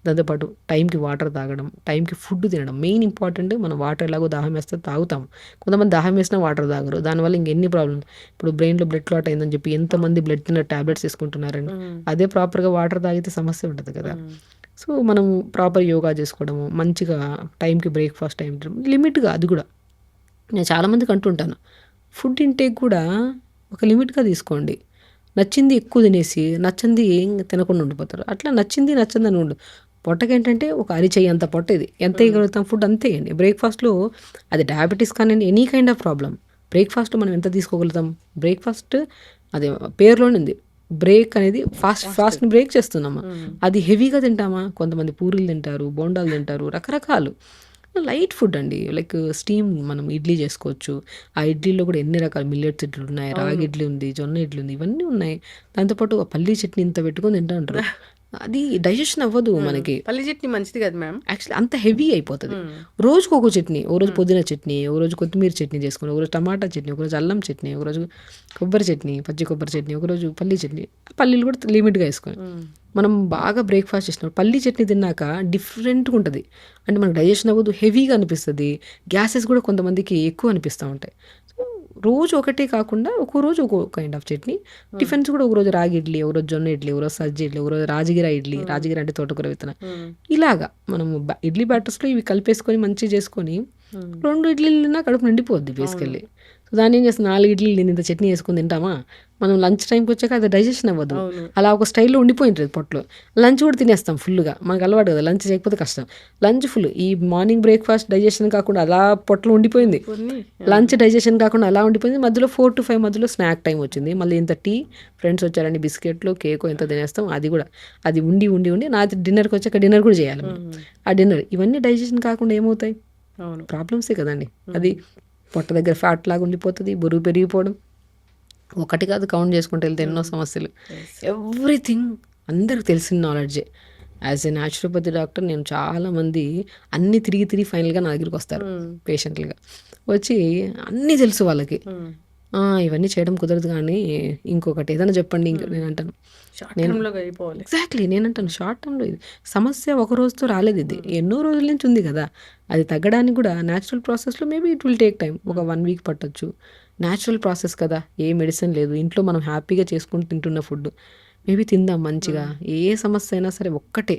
దాంతోపాటు టైంకి వాటర్ తాగడం, టైంకి ఫుడ్ తినడం. మెయిన్ ఇంపార్టెంట్, మనం వాటర్ ఎలాగో దాహం వేస్తే తాగుతాం, కొంతమంది దాహం వేసినా వాటర్ తాగరు, దానివల్ల ఇంకెన్ని ప్రాబ్లమ్స్. ఇప్పుడు బ్రెయిన్లో బ్లడ్ క్లాట్ అయిందని చెప్పి ఎంతమంది బ్లడ్ తిన్నర్ ట్యాబ్లెట్స్ తీసుకుంటున్నారండి. అదే ప్రాపర్గా వాటర్ తాగితే సమస్య ఉంటుంది కదా. సో మనం ప్రాపర్ యోగా చేసుకోవడము, మంచిగా టైంకి బ్రేక్ఫాస్ట్ టైం లిమిట్గా, అది కూడా నేను చాలామందికి అంటుంటాను, ఫుడ్ ఇంటేక్ కూడా ఒక లిమిట్గా తీసుకోండి. నచ్చింది ఎక్కువ తినేసి నచ్చింది ఏం తినకుండా ఉండిపోతారు. అట్లా నచ్చింది నచ్చందని ఉండు. పొట్టకి ఏంటంటే ఒక అరిచెయ్యి అంత పొట్ట, ఇది ఎంత వేయగలుగుతాం ఫుడ్ అంతే వేయండి. బ్రేక్ఫాస్ట్లో అది డయాబెటీస్ కానీ any kind of problem, breakfast మనం ఎంత తీసుకోగలుగుతాం. బ్రేక్ఫాస్ట్ అదే పేరులోనే ఉంది, బ్రేక్ అనేది ఫాస్ట్ని బ్రేక్ చేస్తున్నామా. అది హెవీగా తింటామా, కొంతమంది పూరీలు తింటారు, బోండాలు తింటారు, రకరకాలు. లైట్ ఫుడ్ అండి, లైక్ స్టీమ్ మనం ఇడ్లీ చేసుకోవచ్చు. ఆ ఇడ్లీలో కూడా ఎన్ని రకాల మిల్లెట్స్ ఇడ్లీ ఉన్నాయి, రాగి ఇడ్లీ ఉంది, జొన్న ఇడ్లీ ఉంది, ఇవన్నీ ఉన్నాయి. దాంతోపాటు పల్లీ చట్నీ ఇంత పెట్టుకొని తింటా ఉంటారు, అది డైజెషన్ అవ్వదు మనకి. పల్లి చట్నీ మంచిది కదా మ్యామ్, యాక్చువల్లీ అంత హెవీ అయిపోతుంది. రోజుకు ఒక చట్నీ, ఓ రోజు పుదీనా చట్నీ, ఓ రోజు కొత్తిమీర చట్నీ చేసుకుని, ఒక రోజు టమాటా చట్నీ, ఒక రోజు అల్లం చట్నీ, ఒక రోజు కొబ్బరి చట్నీ, పచ్చి కొబ్బరి చట్నీ, ఒక రోజు పల్లీ చట్నీ. పల్లీలు కూడా లిమిట్గా వేసుకొని మనం బాగా బ్రేక్ఫాస్ట్ చేసినప్పుడు పల్లీ చట్నీ తిన్నాక డిఫరెంట్గా ఉంటుంది. అంటే మనకు డైజెషన్ అవ్వదు, హెవీగా అనిపిస్తుంది, గ్యాసెస్ కూడా కొంతమందికి ఎక్కువ అనిపిస్తూ ఉంటాయి. రోజు ఒకటే కాకుండా ఒక్కో రోజు ఒక్కో కైండ్ ఆఫ్ చట్నీ. టిఫిన్స్ కూడా ఒకరోజు రాగి ఇడ్లీ, ఒకరోజు జొన్న ఇడ్లీ, ఒకరోజు సజ్జ ఇడ్లీ, ఒకరోజు రాజగిర ఇడ్లీ, రాజగిర అంటే తోటకూర విత్తనం. ఇలాగా మనము ఇడ్లీ బ్యాటర్స్లో ఇవి కలిపేసుకొని మంచిగా చేసుకొని 2 ఇడ్లీలు తిన్నా కడుపు నిండిపోద్ది బేసికల్లీ. సో దాన్ని ఏం చేస్తాం, 4 ఇడ్లీలు నేను ఇంత చట్నీ వేసుకుని తింటామా, మనం లంచ్ టైంకి వచ్చాక అది డైజెషన్ అవ్వదు, అవును. అలా ఒక స్టైల్లో ఉండిపోయింటుంది పొట్టలో. లంచ్ కూడా తినేస్తాం ఫుల్గా, మనకు అలవాటు కదా, లంచ్ చేయకపోతే కష్టం. లంచ్ ఫుల్, ఈ మార్నింగ్ బ్రేక్ఫాస్ట్ డైజెషన్ కాకుండా అలా పొట్టలో ఉండిపోయింది, కొన్ని లంచ్ డైజెషన్ కాకుండా అలా ఉండిపోయింది. మధ్యలో 4 to 5 మధ్యలో స్నాక్ టైం వచ్చింది, మళ్ళీ ఇంత టీ, ఫ్రెండ్స్ వచ్చారని బిస్కెట్లు కేకు ఎంత తినేస్తాం, అది కూడా అది ఉండి ఉండి ఉండి నా డిన్నర్కి వచ్చాక డిన్నర్ కూడా చేయాలి మనం. ఆ డిన్నర్ ఇవన్నీ డైజెషన్ కాకుండా ఏమవుతాయి, అవును. ప్రాబ్లమ్సే కదండి. అది పొట్ట దగ్గర ఫ్యాట్ లాగా ఉండిపోతుంది, బరువు పెరిగిపోవడం, ఒకటి కాదు కౌంట్ చేసుకుంటూ వెళ్తే ఎన్నో సమస్యలు. ఎవ్రీథింగ్ అందరికి తెలిసిన నాలెడ్జే. యాజ్ ఎ న్యాచురోపతి డాక్టర్ నేను చాలామంది అన్నీ తిరిగి తిరిగి ఫైనల్గా నా దగ్గరికి వస్తారు పేషెంట్లుగా వచ్చి, అన్నీ తెలుసు వాళ్ళకి. ఇవన్నీ చేయడం కుదరదు కానీ ఇంకొకటి ఏదైనా చెప్పండి. ఇంకా నేను అంటాను ఎగ్జాక్ట్లీ, నేనంటాను షార్ట్ టర్మ్లో ఇది సమస్య ఒక రోజుతో రాలేదు, ఇది ఎన్నో రోజుల నుంచి ఉంది కదా. అది తగ్గడానికి కూడా న్యాచురల్ ప్రాసెస్లో maybe it will take time, ఒక 1 week పట్టొచ్చు. న్యాచురల్ ప్రాసెస్ కదా, ఏ మెడిసిన్ లేదు, ఇంట్లో మనం హ్యాపీగా చేసుకుని తింటున్న ఫుడ్ మేబీ తిందాం మంచిగా. ఏ సమస్య అయినా సరే ఒక్కటే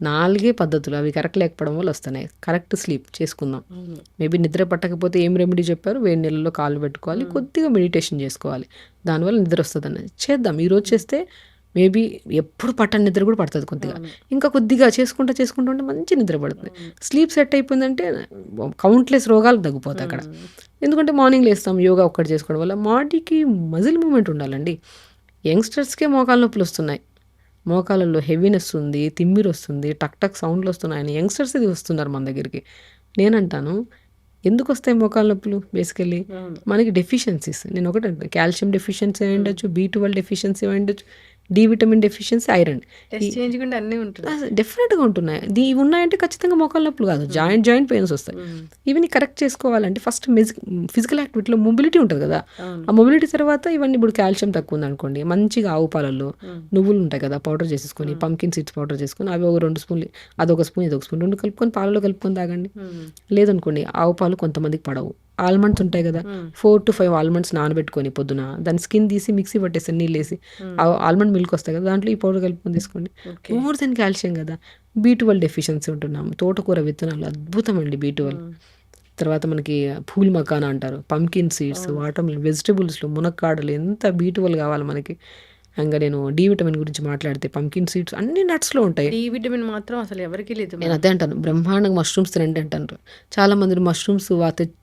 4 పద్ధతులు, అవి కరెక్ట్ లేకపోవడం వల్ల వస్తున్నాయి. కరెక్ట్ స్లీప్ చేసుకుందాం, మేబీ నిద్ర పట్టకపోతే ఏం రెమెడీ చెప్పారు, వేడి నీళ్ళలో కాళ్ళు పెట్టుకోవాలి, కొద్దిగా మెడిటేషన్ చేసుకోవాలి, దానివల్ల నిద్ర వస్తుంది అన్నది చేద్దాం. ఈరోజు చేస్తే మేబీ ఎప్పుడు పట్టని నిద్ర కూడా పడుతుంది కొద్దిగా, ఇంకా కొద్దిగా చేసుకుంటూ ఉంటే మంచి నిద్ర పడుతుంది. స్లీప్ సెట్ అయిపోయిందంటే కౌంట్లెస్ రోగాలు తగ్గిపోతాయి అక్కడ. ఎందుకంటే మార్నింగ్ లేస్తాం, యోగా ఒక్కటి చేసుకోవడం వల్ల బాడీకి మజిల్ మూమెంట్ ఉండాలండి. యంగ్స్టర్స్కే మోకాళ్ళ నొప్పులు వస్తున్నాయి, మోకాళ్ళల్లో హెవీనెస్ ఉంది, తిమ్మిరి వస్తుంది, టక్ టక్ సౌండ్లు వస్తున్నాయని యంగ్స్టర్స్ ఇది వస్తున్నారు మన దగ్గరికి. నేనంటాను ఎందుకు వస్తాయి మోకాళ్ళ నొప్పులు, బేసికల్లీ మనకి డెఫిషియన్సీస్. నేను ఒకటి అంటాను, కాల్షియం డెఫిషియన్సీ అయి ఉండొచ్చు, B12 డెఫిషియన్సీ అయి ఉండొచ్చు, డి విటమిన్ డెఫిషియన్సీ, ఐరన్ అన్నీ ఉంటుంది, డెఫినెట్గా ఉంటున్నాయి. ఇవి ఉన్నాయంటే ఖచ్చితంగా మోకాళ్ళ నొప్పులు కాదు, జాయింట్ పెయిన్స్ వస్తాయి. ఇవన్నీ కరెక్ట్ చేసుకోవాలంటే ఫస్ట్ ఫిజికల్ యాక్టివిటీలో మొబిలిటీ ఉంటుంది కదా, ఆ మొబిలిటీ తర్వాత ఇవన్నీ. ఇప్పుడు కాల్షియం తక్కువ ఉంది అనుకోండి, మంచిగా ఆవు పాలల్లో నువ్వులు ఉంటాయి కదా, పౌడర్ చేసేసుకొని, పంకిన్ సీడ్స్ పౌడర్ చేసుకొని, అవి ఒక 2 స్పూన్లు, అదొక స్పూన్ ఇదొక స్పూన్, 2 కలుపుకొని పాలలో కలుపుకొని తాగండి. లేదనుకోండి ఆవు పాలు కొంతమందికి పడవు, ఆల్మండ్స్ ఉంటాయి కదా, 4 to 5 ఆల్మండ్స్ నానబెట్టుకొని పొద్దున దాని స్కిన్ తీసి మిక్సీ పట్టేసి నీళ్ళు వేసి, ఆల్మండ్ మిల్క్ వస్తాయి కదా, దాంట్లో ఈ పౌడర్ కలుపుకొని తీసుకోండి. మోర్ దెన్ కాల్షియం కదా. B12 డెఫిషియన్సీ ఉంటున్నాం, తోటకూర విత్తనాలు అద్భుతం అండి B12. తర్వాత మనకి పూల్ మకానా అంటారు, పంకిన్ సీడ్స్, వాటర్ వెజిటబుల్స్లో మునక్కాడలు, ఎంత B12 కావాలి మనకి. ఇంకా నేను డి విటమిన్ గురించి మాట్లాడితే పంకిన్ సీడ్స్ అన్ని నట్స్లో ఉంటాయి. డి విటమిన్ మాత్రం అసలు ఎవరికి లేదు. నేను అదే అంటాను, బ్రహ్మాండంగా మష్రూమ్స్ తినండి అంటారు. చాలామంది మష్రూమ్స్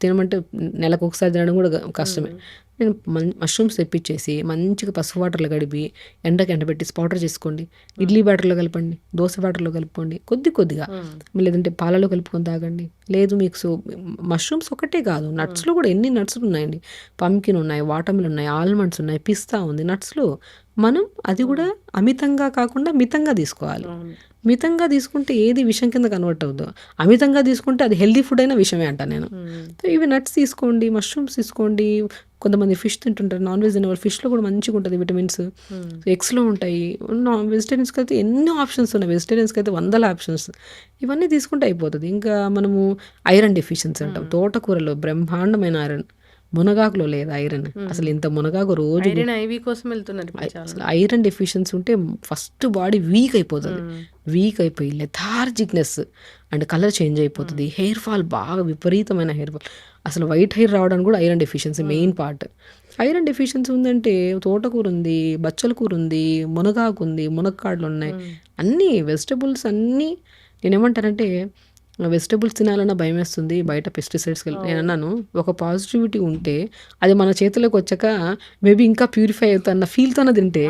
తినమంటే నెలకు ఒకసారి తినడం కూడా కష్టమే. నేను మష్రూమ్స్ తెప్పించేసి మంచిగా పసుపు వాటర్లో గడిపి ఎండబెట్టి పౌడర్ చేసుకోండి, ఇడ్లీ బ్యాటర్లో కలపండి, దోశ బ్యాటర్లో కలుపుకోండి, కొద్దిగా లేదంటే పాలలో కలుపుకొని తాగండి. లేదు మీకు మష్రూమ్స్ ఒకటే కాదు, నట్స్లో కూడా ఎన్ని నట్స్ ఉన్నాయండి. పంకిన్ ఉన్నాయి, వాటర్మిల్ ఉన్నాయి, ఆల్మండ్స్ ఉన్నాయి, పిస్తా ఉంది. నట్స్లో మనం అది కూడా అమితంగా కాకుండా మితంగా తీసుకోవాలి. మితంగా తీసుకుంటే ఏది విషం కింద కన్వర్ట్ అవుతుందో, అమితంగా తీసుకుంటే అది హెల్దీ ఫుడ్ అయినా విషమే అంట నేను. ఇవి నట్స్ తీసుకోండి, మష్రూమ్స్ తీసుకోండి. కొంతమంది ఫిష్ తింటుంటారు, నాన్ వెజ్ తినేవాళ్ళు, ఫిష్లో కూడా మంచిగా ఉంటుంది విటమిన్స్, ఎగ్స్లో ఉంటాయి. వెజిటేరియన్స్కి అయితే ఎన్నో ఆప్షన్స్ ఉన్నాయి, వెజిటేరియన్స్కి అయితే 100 ఆప్షన్స్. ఇవన్నీ తీసుకుంటే అయిపోతుంది. ఇంకా మనము ఐరన్ డెఫిషియన్సీ అంటాం, తోటకూరలో బ్రహ్మాండమైన ఐరన్, మునగాకులో లేదు ఐరన్. అసలు ఇంత మునగాకు రోజు ఐరన్ డెఫిషియన్సీ ఉంటే ఫస్ట్ బాడీ వీక్ అయిపోతుంది, వీక్ అయిపోయి లెథార్జిక్నెస్ అండ్ కలర్ చేంజ్ అయిపోతుంది, హెయిర్ ఫాల్ బాగా విపరీతమైన హెయిర్ ఫాల్. అసలు వైట్ హెయిర్ రావడానికి కూడా iron deficiency main part. Iron deficiency ఉందంటే తోటకూర ఉంది, బచ్చల కూర ఉంది, మునగాకు ఉంది, మునక్కాడలు ఉన్నాయి, అన్నీ వెజిటబుల్స్ అన్నీ. నేనేమంటానంటే వెజిటబుల్స్ తినాలన్నా భయం వేస్తుంది, బయట పెస్టిసైడ్స్కి. నేను అన్నాను ఒక పాజిటివిటీ ఉంటే అది మన చేతిలోకి వచ్చాక మేబీ ఇంకా ప్యూరిఫై అవుతున్న ఫీల్తోనే తింటే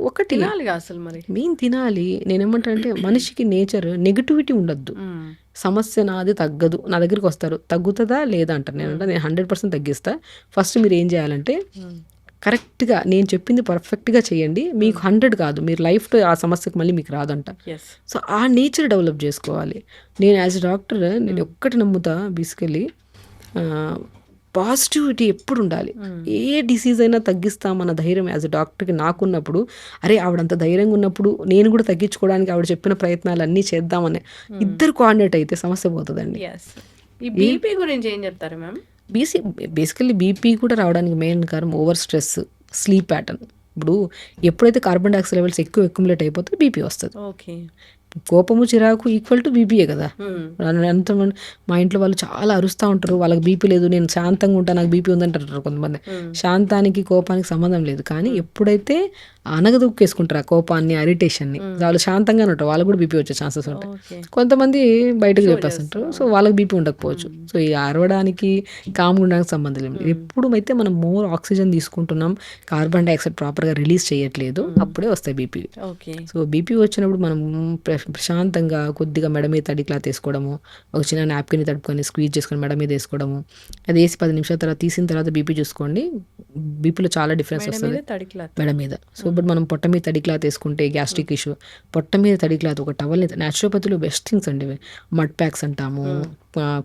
ఒకటి అసలు మరి మెయిన్ తినాలి. నేనేమంటానంటే మనిషికి నేచర్ నెగిటివిటీ ఉండద్దు. సమస్య నాది తగ్గదు, నా దగ్గరికి వస్తారు, తగ్గుతుందా లేదా అంటారు. నేను 100% తగ్గిస్తా. ఫస్ట్ మీరు ఏం చేయాలంటే కరెక్ట్గా నేను చెప్పింది పర్ఫెక్ట్గా చేయండి, మీకు 100 కాదు, మీరు లైఫ్లో ఆ సమస్యకు మళ్ళీ మీకు రాదంట. సో ఆ నేచర్ డెవలప్ చేసుకోవాలి. నేను యాజ్ ఎ డాక్టర్ నేను ఒక్కటి నమ్ముతా, బేసికలీ పాజిటివిటీ ఎప్పుడు ఉండాలి. ఏ డిసీజ్ అయినా తగ్గిస్తామన్న ధైర్యం యాజ్ ఎ డాక్టర్కి నాకున్నప్పుడు, అరే ఆవిడంత ధైర్యంగా ఉన్నప్పుడు నేను కూడా తగ్గించుకోవడానికి ఆవిడ చెప్పిన ప్రయత్నాలు అన్నీ చేద్దామని ఇద్దరు కోఆర్డినేట్ అయితే సమస్య పోతుందండి. ఈ బీపీ గురించి ఏం చెప్తారు మ్యామ్? బేసికల్లీ బీపీ కూడా రావడానికి మెయిన్ కారణం ఓవర్ స్ట్రెస్, స్లీప్ ప్యాటర్న్. ఇప్పుడు ఎప్పుడైతే కార్బన్ డైఆక్సైడ్ లెవెల్స్ ఎక్కువ అక్యుములేట్ అయిపోతే బీపీ వస్తుంది. కోపము చిరాకు ఈక్వల్ టు బీపీయే కదా. ఉమ్, అంత మా ఇంట్లో వాళ్ళు చాలా అరుస్తూ ఉంటారు, వాళ్ళకి బీపీ లేదు, నేను శాంతంగా ఉంటాను నాకు బీపీ ఉందంటారు కొంతమంది. ఉమ్, శాంతానికి కోపానికి సంబంధం లేదు, కానీ ఎప్పుడైతే అనగదొక్కేసుకుంటారు ఆ కోపాన్ని, అరిటేషన్ని, వాళ్ళు శాంతంగానే ఉంటారు, వాళ్ళకు కూడా బీపీ వచ్చే ఛాన్సెస్ ఉంటాయి. ఓకే. కొంతమంది బయటకు చెప్పేస్తుంటారు, సో వాళ్ళకి బీపీ ఉండకపోవచ్చు. సో ఈ అరవడానికి కామ్ ఉండడానికి సంబంధం లేదు. ఎప్పుడు అయితే మనం మోర్ ఆక్సిజన్ తీసుకుంటున్నాం, కార్బన్ డైఆక్సైడ్ ప్రాపర్గా రిలీజ్ చేయట్లేదు, అప్పుడే వస్తాయి బీపీ. ఓకే. సో బీపీ వచ్చినప్పుడు మనం ప్రశాంతంగా కొద్దిగా మెడ మీద తడి క్లాత్ వేసుకోవడము, ఒక చిన్న నాప్కిన్ తడుపుకొని స్క్వీజ్ చేసుకొని మెడ మీద వేసుకోవడము, అది వేసి 10 నిమిషాల తర్వాత తీసిన తర్వాత బీపీ చూసుకోండి, బీపీలో చాలా డిఫరెన్స్ మెడ వస్తుంది మీద తడి క్లాత్. మెడ మీద. సో ఇప్పుడు మనం పొట్ట మీద తడి క్లాత్ వేసుకుంటే గ్యాస్ట్రిక్ ఇష్యూ, పొట్ట మీద తడి క్లాత్, ఒక టవల్ని, న్యాచురోపతిలో బెస్ట్ థింగ్స్ అండి ఇవి. మడ్ ప్యాక్స్ అంటాము,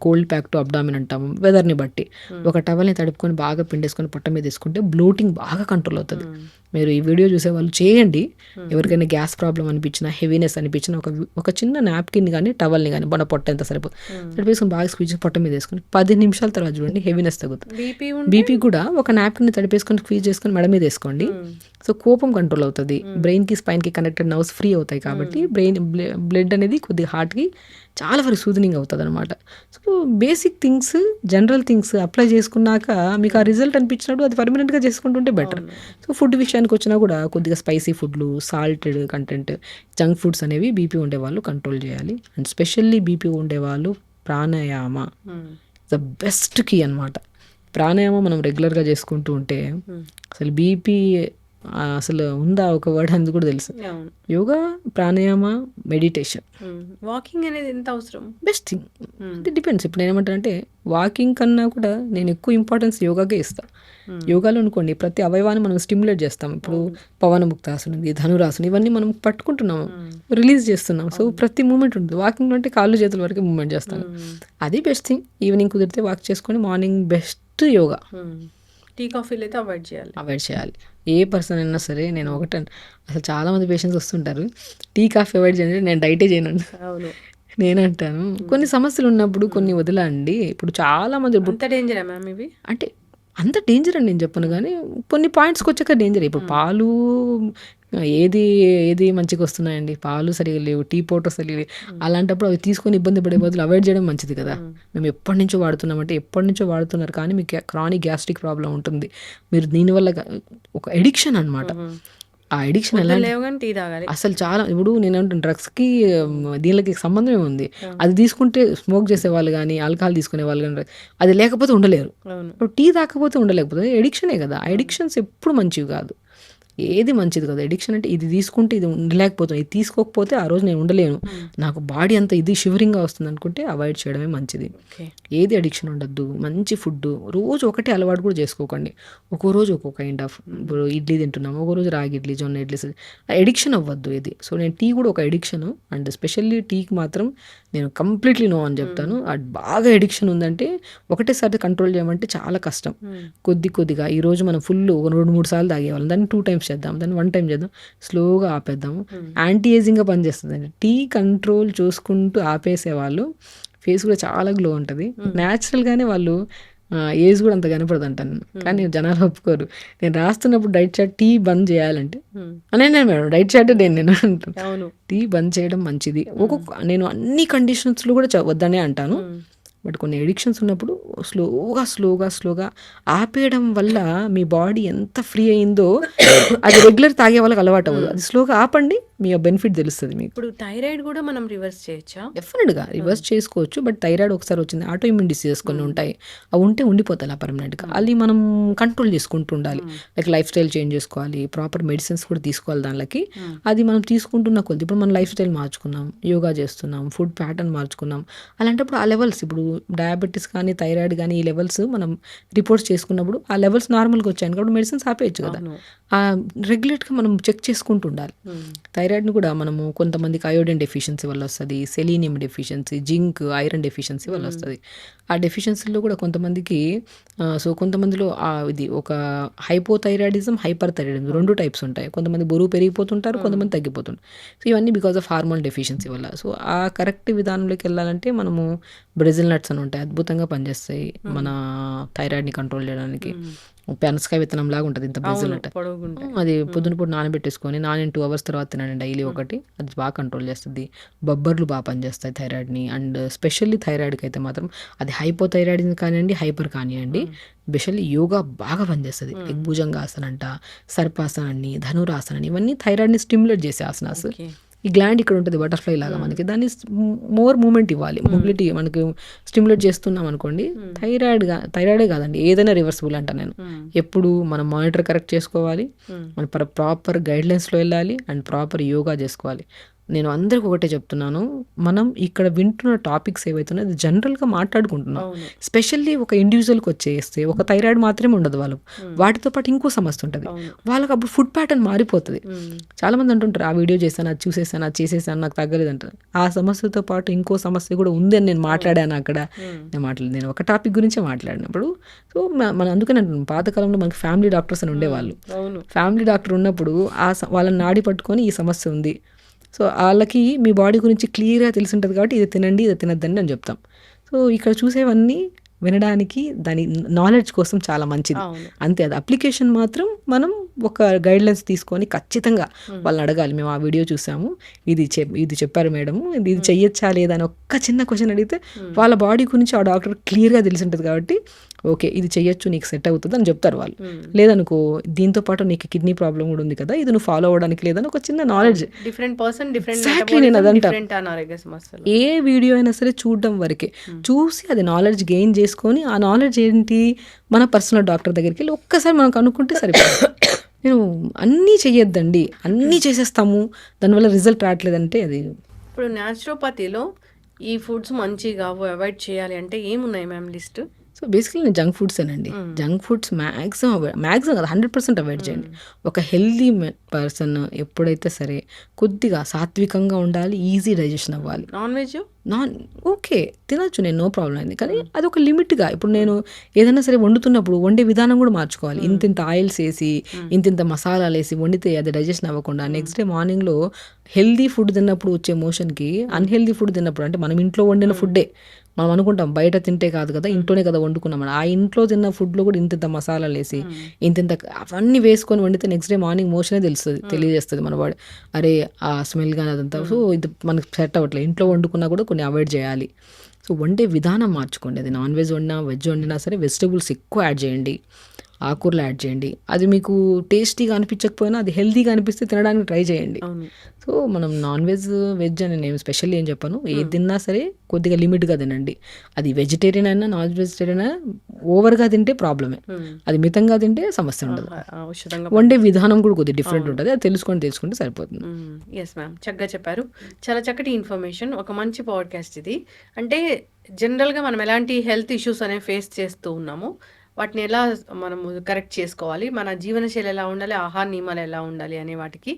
కోల్డ్ ప్యాక్ టు అబ్డామిన్ అంటాము, వెదర్ని బట్టి. ఒక టవల్ని తడుపుకొని బాగా పిండేసుకొని పొట్ట మీద వేసుకుంటే బ్లోటింగ్ బాగా కంట్రోల్ అవుతుంది. మీరు ఈ వీడియో చూసే వాళ్ళు చేయండి. ఎవరికైనా గ్యాస్ ప్రాబ్లం అనిపించినా, హెవీనెస్ అనిపించినా ఒక చిన్న నాప్కిన్ కానీ టవల్ని కానీ మన పొట్ట ఎంత సరిపోతుంది వేసుకొని బాగా స్క్వీజ్ పొట్ట మీద వేసుకొని 10 నిమిషాల తర్వాత చూడండి హెవీనెస్ తగ్గుతుంది. బీపీ బీపీ కూడా ఒక నాప్కిన్ తడిపేసుకొని స్క్వీజ్ చేసుకొని మెడ మీద వేసుకోండి. సో కోపం కంట్రోల్ అవుతుంది, బ్రెయిన్కి స్పైన్కి కనెక్టెడ్ నర్వ్స్ ఫ్రీ అవుతాయి, కాబట్టి బ్లడ్ అనేది కొద్దిగా హార్ట్కి చాలా వరకు సూదనింగ్ అవుతుంది అనమాట. So basic things, general things apply చేసుకున్నాక మీకు ఆ రిజల్ట్ అనిపించినప్పుడు అది పర్మనెంట్గా చేసుకుంటుంటే బెటర్. సో ఫుడ్ విషయానికి వచ్చినా కూడా కొద్దిగా స్పైసీ ఫుడ్లు, సాల్టెడ్ కంటెంట్, జంక్ ఫుడ్స్ అనేవి బీపీ ఉండేవాళ్ళు కంట్రోల్ చేయాలి. అండ్ స్పెషల్లీ బీపీ ఉండేవాళ్ళు ప్రాణాయామ ద బెస్ట్ కీ అనమాట. ప్రాణాయామం మనం రెగ్యులర్గా చేసుకుంటూ ఉంటే అసలు బీపీ అసలు ఉందా ఒక వర్డ్ అందుకు కూడా తెలుసు. యోగా, ప్రాణాయామ, మెడిటేషన్, వాకింగ్ అనేది ఎంత అవసరం? Best thing. ఇది డిపెండ్స్. ఇప్పుడు నేను ఏమంటానంటే వాకింగ్ కన్నా కూడా నేను ఎక్కువ ఇంపార్టెన్స్ యోగాకే ఇస్తాను. యోగాలో అనుకోండి ప్రతి అవయవాన్ని మనం స్టిమ్యులేట్ చేస్తాం. ఇప్పుడు పవన ముక్తాసనం ఉంది, ధనురాసనం, ఇవన్నీ మనం పట్టుకుంటున్నాము, రిలీజ్ చేస్తున్నాం. సో ప్రతి మూమెంట్ ఉంటుంది. వాకింగ్ అంటే కాళ్ళు చేతుల వరకు మూమెంట్ చేస్తాను, అది బెస్ట్ థింగ్. ఈవినింగ్ కుదిరితే వాక్ చేసుకొని మార్నింగ్ బెస్ట్ యోగా. టీ కాఫీలు అయితే అవాయిడ్ చేయాలి. ఏ పర్సన్ అయినా సరే. నేను ఒకటే, అసలు చాలా మంది పేషెంట్స్ వస్తుంటారు టీ కాఫీ అవాయిడ్ చేయండి, నేను డైటే చేయనండి. అవును, నేనంటాను కొన్ని సమస్యలు ఉన్నప్పుడు కొన్ని వదిలండి. ఇప్పుడు చాలా మంది అంత డేంజరా మ్యామ్ ఇవి? అంటే అంత డేంజర్ అని నేను చెప్పను, కానీ కొన్ని పాయింట్స్కి వచ్చాక డేంజర్. ఇప్పుడు పాలు ఏది మంచిగా వస్తున్నాయండి, పాలు సరిగా లేవు, టీ పౌడర్ సరిగా లేవు, అలాంటప్పుడు అవి తీసుకొని ఇబ్బంది పడే బదులు అవాయిడ్ చేయడం మంచిది కదా. మేము ఎప్పటి నుంచో వాడుతున్నారు, కానీ మీకు క్రానిక్ గ్యాస్ట్రిక్ ప్రాబ్లం ఉంటుంది, మీరు దీనివల్ల ఒక ఎడిక్షన్ అనమాట. ఆ ఎడిక్షన్ ఎలా టీ తాగాలి అసలు చాలా. ఇప్పుడు నేను డ్రగ్స్కి దీనికి సంబంధం ఏముంది, అది తీసుకుంటే స్మోక్ చేసే వాళ్ళు కానీ ఆల్కహాల్ తీసుకునే వాళ్ళు కానీ అది లేకపోతే ఉండలేరు, టీ తాకపోతే ఉండలేకపోతే ఎడిక్షనే కదా. ఆ ఎడిక్షన్స్ ఎప్పుడు మంచివి కాదు, ఏది మంచిది కదా. ఎడిక్షన్ అంటే ఇది తీసుకుంటే ఇది ఉండలేకపోతాను, ఇది తీసుకోకపోతే ఆ రోజు నేను ఉండలేను, నాకు బాడీ అంతా ఇది షివరింగ్గా వస్తుంది అనుకుంటే అవాయిడ్ చేయడమే మంచిది. ఏది అడిక్షన్ ఉండద్దు. మంచి ఫుడ్ రోజు ఒకటే అలవాటు కూడా చేసుకోకండి. ఒక్కో రోజు ఒక్కో కైండ్ ఆఫ్. ఇప్పుడు ఇడ్లీ తింటున్నాము, ఒక రోజు రాగి ఇడ్లీ, జొన్న ఇడ్లీ, ఎడిక్షన్ అవ్వద్దు ఇది. సో నేను టీ కూడా ఒక ఎడిక్షన్, అండ్ స్పెషల్లీ టీకి మాత్రం నేను కంప్లీట్లీ నో అని చెప్తాను. అది బాగా ఎడిక్షన్ ఉందంటే ఒకటేసారి కంట్రోల్ చేయమంటే చాలా కష్టం. కొద్దిగా ఈరోజు మనం ఫుల్ 2-3 సార్లు తాగేవాళ్ళం, దాన్ని 2 టైమ్స్ చేద్దాం, దాన్ని 1 టైం చేద్దాం, స్లోగా ఆపేద్దాము. యాంటీ ఏజింగ్గా పనిచేస్తుంది. టీ కంట్రోల్ చూసుకుంటూ ఆపేసేవాళ్ళు ఫేస్ కూడా చాలా గ్లో ఉంటుంది. న్యాచురల్గానే వాళ్ళు ఏజ్ కూడా అంత కనపడదు అంటాను, కానీ జనాలు ఒప్పుకోరు. నేను రాస్తున్నప్పుడు డైట్ చార్ట్ టీ బంద్ చేయాలంటే నేను మేడం డైట్ చార్ట్ నేను అంటాను, టీ బంద్ చేయడం మంచిది. నేను అన్ని కండిషన్స్లో కూడా వద్దనే అంటాను. బట్ కొన్ని ఎడిక్షన్స్ ఉన్నప్పుడు స్లోగా ఆపేయడం వల్ల మీ బాడీ ఎంత ఫ్రీ అయిందో అది రెగ్యులర్ తాగే వాళ్ళకి అలవాటు అవ్వదు. అది స్లోగా ఆపండి, మీ బెనిఫిట్ తెలుస్తుంది మీకు. ఇప్పుడు థైరాయిడ్ కూడా మనం రివర్స్ చేయొచ్చా? డెఫినెట్గా రివర్స్ చేసుకోవచ్చు. బట్ థైరాయిడ్ ఒకసారి వచ్చింది, ఆటో ఇమ్యూన్ డిసీజెస్ కొన్ని ఉంటాయి, అవి ఉండిపోతాయి పర్మనెంట్గా. అది మనం కంట్రోల్ చేసుకుంటూ ఉండాలి. లైక్ లైఫ్ స్టైల్ చేంజ్ చేసుకోవాలి, ప్రాపర్ మెడిసిన్స్ కూడా తీసుకోవాలి దానికి. అది మనం తీసుకుంటున్న కొద్ది, ఇప్పుడు మనం లైఫ్ స్టైల్ మార్చుకున్నాం, యోగా చేస్తున్నాం, ఫుడ్ ప్యాటర్న్ మార్చుకున్నాం, అలాంటప్పుడు ఆ లెవెల్స్, ఇప్పుడు డయాబెటీస్ కానీ థైరాయిడ్ కానీ ఈ లెవెల్స్ మనం రిపోర్ట్స్ చేసుకున్నప్పుడు ఆ లెవెల్స్ నార్మల్గా వచ్చాయి కాబట్టి మెడిసిన్స్ ఆపేయచ్చు కదా. రెగ్యులేట్గా మనం చెక్ చేసుకుంటూ ఉండాలి. థైరాయిడ్ని కూడా మనము కొంతమందికి అయోడిన్ డెఫిషియన్సీ వల్ల వస్తుంది, selenium deficiency, zinc, iron deficiency వల్ల వస్తుంది. ఆ డెఫిషియన్సీలో కూడా కొంతమందికి కొంతమందిలో ఇది ఒక హైపోథైరాయిడిజం, హైపర్ థైరాయిడిజం 2 టైప్స్ ఉంటాయి. కొంతమంది బరువు పెరిగిపోతుంటారు, కొంతమంది తగ్గిపోతుంటారు. సో ఇవన్నీ బికాజ్ ఆఫ్ హార్మోన్ డెఫిషియన్సీ వల్ల. సో ఆ కరెక్ట్ విధానంలోకి వెళ్ళాలంటే మనము బ్రెజిల్ నట్స్ అని ఉంటాయి, అద్భుతంగా పనిచేస్తాయి మన థైరాయిడ్ని కంట్రోల్ చేయడానికి. పెనసకాయ విత్తనం లాగా ఉంటుంది, ఇంత బ్రెజిల్నట్. పొడుగుంటాయి. అది పొద్దున పూట నానబెట్టేసుకొని 2 hours తర్వాత తినండి డైలీ ఒకటి. అది బాగా కంట్రోల్ చేస్తుంది. బొబ్బర్లు బాగా పనిచేస్తాయి థైరాయిడ్ని. అండ్ స్పెషల్లీ థైరాయిడ్కి అయితే మాత్రం అది హైపోథైరాయిడ్ కానివ్వండి, హైపర్ కానివ్వండి, స్పెషల్లీ యోగా బాగా పనిచేస్తుంది. భుజంగాసన అంట, సర్పాసన అని, ధనురాసన అని, ఇవన్నీ థైరాయిడ్ని స్టిమ్యులేట్ చేసే ఆసనాస్. ఈ గ్లాండ్ ఇక్కడ ఉంటుంది బటర్ఫ్లై లాగా, మనకి దాన్ని మోర్ మూమెంట్ ఇవ్వాలి, మొబిలిటీ మనకు స్టిమ్యులేట్ చేస్తున్నాం అనుకోండి. థైరాయిడే కాదండి, ఏదైనా రివర్సిబుల్ అంట నేను. ఎప్పుడు మనం మానిటర్ కరెక్ట్ చేసుకోవాలి, మన ప్రాపర్ గైడ్లైన్స్లో వెళ్ళాలి, అండ్ ప్రాపర్ యోగా చేసుకోవాలి. నేను అందరికి ఒకటే చెప్తున్నాను, మనం ఇక్కడ వింటున్న టాపిక్స్ ఏవైతున్నాయో అది జనరల్గా మాట్లాడుకుంటున్నాం. స్పెషల్లీ ఒక ఇండివిజువల్కి వచ్చేస్తే ఒక థైరాయిడ్ మాత్రమే ఉండదు వాళ్ళకు, వాటితో పాటు ఇంకో సమస్య ఉంటుంది వాళ్ళకి. అప్పుడు ఫుడ్ ప్యాటర్న్ మారిపోతుంది. చాలామంది అంటుంటారు, ఆ వీడియో చేశాను, అది చూసేసాను, అది చేసేసాను, నాకు తగ్గలేదు అంటారు. ఆ సమస్యతో పాటు ఇంకో సమస్య కూడా ఉంది అని నేను మాట్లాడాను అక్కడ. నేను ఒక టాపిక్ గురించే మాట్లాడినప్పుడు. సో మనం అందుకని పాతకాలంలో మనకి ఫ్యామిలీ డాక్టర్స్ అని ఉండేవాళ్ళు. ఫ్యామిలీ డాక్టర్ ఉన్నప్పుడు వాళ్ళని నాడి పట్టుకొని ఈ సమస్య ఉంది, సో వాళ్ళకి మీ బాడీ గురించి క్లియర్గా తెలిసి ఉంటుంది కాబట్టి ఇది తినండి, ఇది తినద్దండి అని చెప్తాం. సో ఇక్కడ చూసేవన్నీ వినడానికి దాని నాలెడ్జ్ కోసం చాలా మంచిది అంతే. అది అప్లికేషన్ మాత్రం మనం ఒక గైడ్లైన్స్ తీసుకొని ఖచ్చితంగా వాళ్ళని అడగాలి. మేము ఆ వీడియో చూసాము, ఇది చెప్పారు మేడం, ఇది చెయ్యొచ్చా లేదా అని ఒక్క చిన్న క్వశ్చన్ అడిగితే వాళ్ళ బాడీ గురించి ఆ డాక్టర్ క్లియర్గా తెలిసి ఉంటుంది కాబట్టి ఓకే ఇది చెయ్యొచ్చు, నీకు సెట్ అవుతుంది అని చెప్తారు వాళ్ళు. లేదనుకో దీంతో పాటు నీకు కిడ్నీ ప్రాబ్లం కూడా ఉంది కదా, ఇది నువ్వు ఫాలో అవ్వడానికి లేదని ఒక చిన్న నాలెడ్జ్. నేను అదంటా, ఏ వీడియో అయినా సరే చూడడం వరకే, చూసి అది నాలెడ్జ్ గెయిన్ చేసుకొని ఆ నాలెడ్జ్ ఏంటి మన పర్సనల్ డాక్టర్ దగ్గరికి వెళ్ళి ఒక్కసారి మనకు అనుకుంటే సరిపోతుంది. నేను అన్నీ చెయ్యొద్దండి, అన్నీ చేసేస్తాము దానివల్ల రిజల్ట్ రావట్లేదంటే అది. ఇప్పుడు న్యాచురోపతిలో ఈ ఫుడ్స్ మంచిగా అవాయిడ్ చేయాలి అంటే ఏమున్నాయి మ్యామ్ లిస్ట్? సో బేసికలీ నేను జంక్ ఫుడ్స్ అండి. జంక్ ఫుడ్స్ మ్యాక్సిమం కదా 100% అవాయిడ్ చేయండి. ఒక హెల్దీ పర్సన్ ఎప్పుడైతే సరే కొద్దిగా సాత్వికంగా ఉండాలి, ఈజీ డైజెషన్ అవ్వాలి. ఓకే తినచ్చు, నేను నో ప్రాబ్లం అయింది, కానీ అది ఒక లిమిట్గా. ఇప్పుడు నేను ఏదైనా సరే వండుతున్నప్పుడు వండే విధానం కూడా మార్చుకోవాలి. ఇంత ఆయిల్స్ వేసి ఇంత మసాలాలు వేసి వండితే అది డైజెషన్ అవ్వకుండా నెక్స్ట్ డే మార్నింగ్లో హెల్దీ ఫుడ్ తిన్నప్పుడు వచ్చే మోషన్కి అన్హెల్దీ ఫుడ్ తిన్నప్పుడు, అంటే మనం ఇంట్లో వండిన ఫుడ్డే మనం అనుకుంటాం బయట తింటే కాదు కదా, ఇంట్లోనే కదా వండుకున్నాం, ఆ ఇంట్లో తిన్న ఫుడ్లో కూడా ఇంత మసాలాలు వేసి ఇంత అవన్నీ వేసుకొని వండితే నెక్స్ట్ డే మార్నింగ్ మోషనే తెలియజేస్తుంది మన బాడీ, అరే ఆ స్మెల్ కానీ అదంతా. సో ఇది మనకి సెట్ అవ్వట్లేదు. ఇంట్లో వండుకున్నా కూడా కొన్ని అవాయిడ్ చేయాలి. సో వండే విధానం మార్చుకోండి. అది నాన్ వెజ్ వండినా వెజ్ వండినా సరే వెజిటబుల్స్ ఎక్కువ యాడ్ చేయండి, ఆకుకూరలు యాడ్ చేయండి. అది మీకు టేస్టీగా అనిపించకపోయినా అది హెల్తీగా అనిపిస్తే తినడానికి ట్రై చేయండి. సో మనం నాన్ వెజ్ అని నేను స్పెషల్లీ ఏం చెప్పాను, ఏది తిన్నా సరే కొద్దిగా లిమిట్గా తినండి. అది వెజిటేరియన్ అయినా నాన్ వెజిటేరియన్ అయినా ఓవర్గా తింటే ప్రాబ్లమే, అది మితంగా తింటే సమస్య ఉండదు. వండే విధానం కూడా కొద్దిగా డిఫరెంట్ ఉంటుంది, అది తెలుసుకుంటే సరిపోతుంది. ఎస్ మ్యామ్, చక్కగా చెప్పారు, చాలా చక్కటి ఇన్ఫర్మేషన్, ఒక మంచి పాడ్కాస్ట్ ఇది. అంటే జనరల్గా మనం ఎలాంటి హెల్త్ ఇష్యూస్ అనేవి ఫేస్ చేస్తూ ఉన్నాము, వాటిని ఎలా మనము కరెక్ట్ చేసుకోవాలి, మన జీవనశైలి ఎలా ఉండాలి, ఆహార నియమాలు ఎలా ఉండాలి అనే వాటికి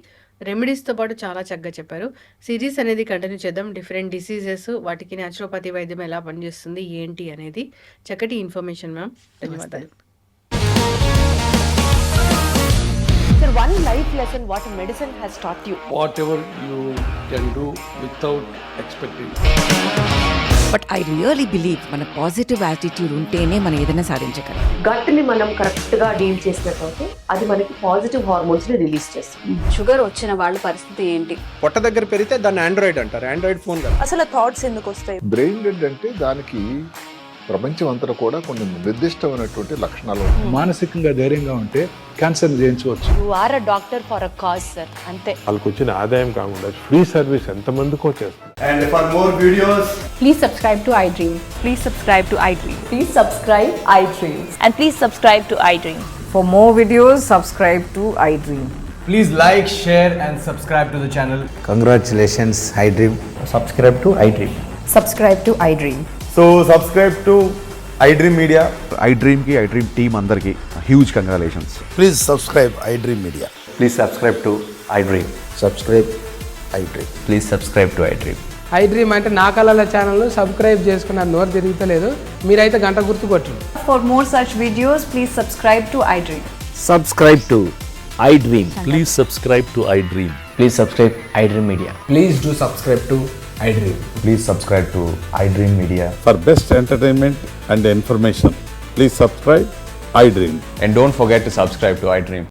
రెమెడీస్తో పాటు చాలా చక్కగా చెప్పారు. సిరీస్ అనేది కంటిన్యూ చేద్దాం, డిఫరెంట్ డిసీజెస్, వాటికి న్యాచురోపతి వైద్యం ఎలా పనిచేస్తుంది ఏంటి అనేది. చక్కటి ఇన్ఫర్మేషన్ మ్యామ్, ధన్యవాదాలు. Sir, one life lesson what medicine has taught you. Whatever you can do without expecting. But I really believe మన పాజిటివ్ యాటిట్యూడ్ ఉంటేనే మనం ఏదైనా సాధించగలం. గట్ని మనం కరెక్ట్గా డీల్ చేసినట్లయితే అది మనకి పాజిటివ్ హార్మోన్స్ని రిలీజ్ చేస్తుంది. షుగర్ వచ్చిన వాళ్ళ పరిస్థితి ఏంటి? పొట్ట దగ్గర పెరిగితే దాన్ని ఆండ్రాయిడ్ అంటారు, ఆండ్రాయిడ్ ఫోన్ కదా. అసలు థాట్స్ ఎందుకు వస్తాయి? బ్రెయిన్ డెడ్ అంటే దానికి ప్రపంచం అంతా కూడా కొన్ని నిర్దిష్టమైనటువంటి లక్షణాలు. మానసికంగా ధైర్యంగా ఉంటే క్యాన్సర్ జయించవచ్చు. You are a doctor for a cause sir, అంతే. వాళ్ళకి వచ్చిన ఆదాయం కాకుండా ఫ్రీ సర్వీస్ ఎంతమందికో చేస్తారు. And for more videos please subscribe to iDream. Please subscribe to iDream. Please subscribe iDream. And please subscribe to iDream. For more videos, subscribe to iDream. Please like, share and subscribe to the channel. Congratulations, iDream. Subscribe to iDream. Subscribe to iDream. So subscribe to iDream media. iDream team అందరికి huge congratulations. Please subscribe iDream Media. Please subscribe to iDream. Subscribe iDream. Please subscribe to iDream. iDream అంటే నా కళల channel subscribe చేసుకున్న నోరు తిరుగుతలేదు, మీరైతే గంట గుర్తు కొట్టండి. For more such videos, please subscribe to iDream. Subscribe to iDream. Please subscribe to iDream. Please subscribe iDream Media. Please do subscribe to iDream. Please subscribe to iDream media. For best entertainment and information please subscribe I dream. And don't forget to subscribe to iDream.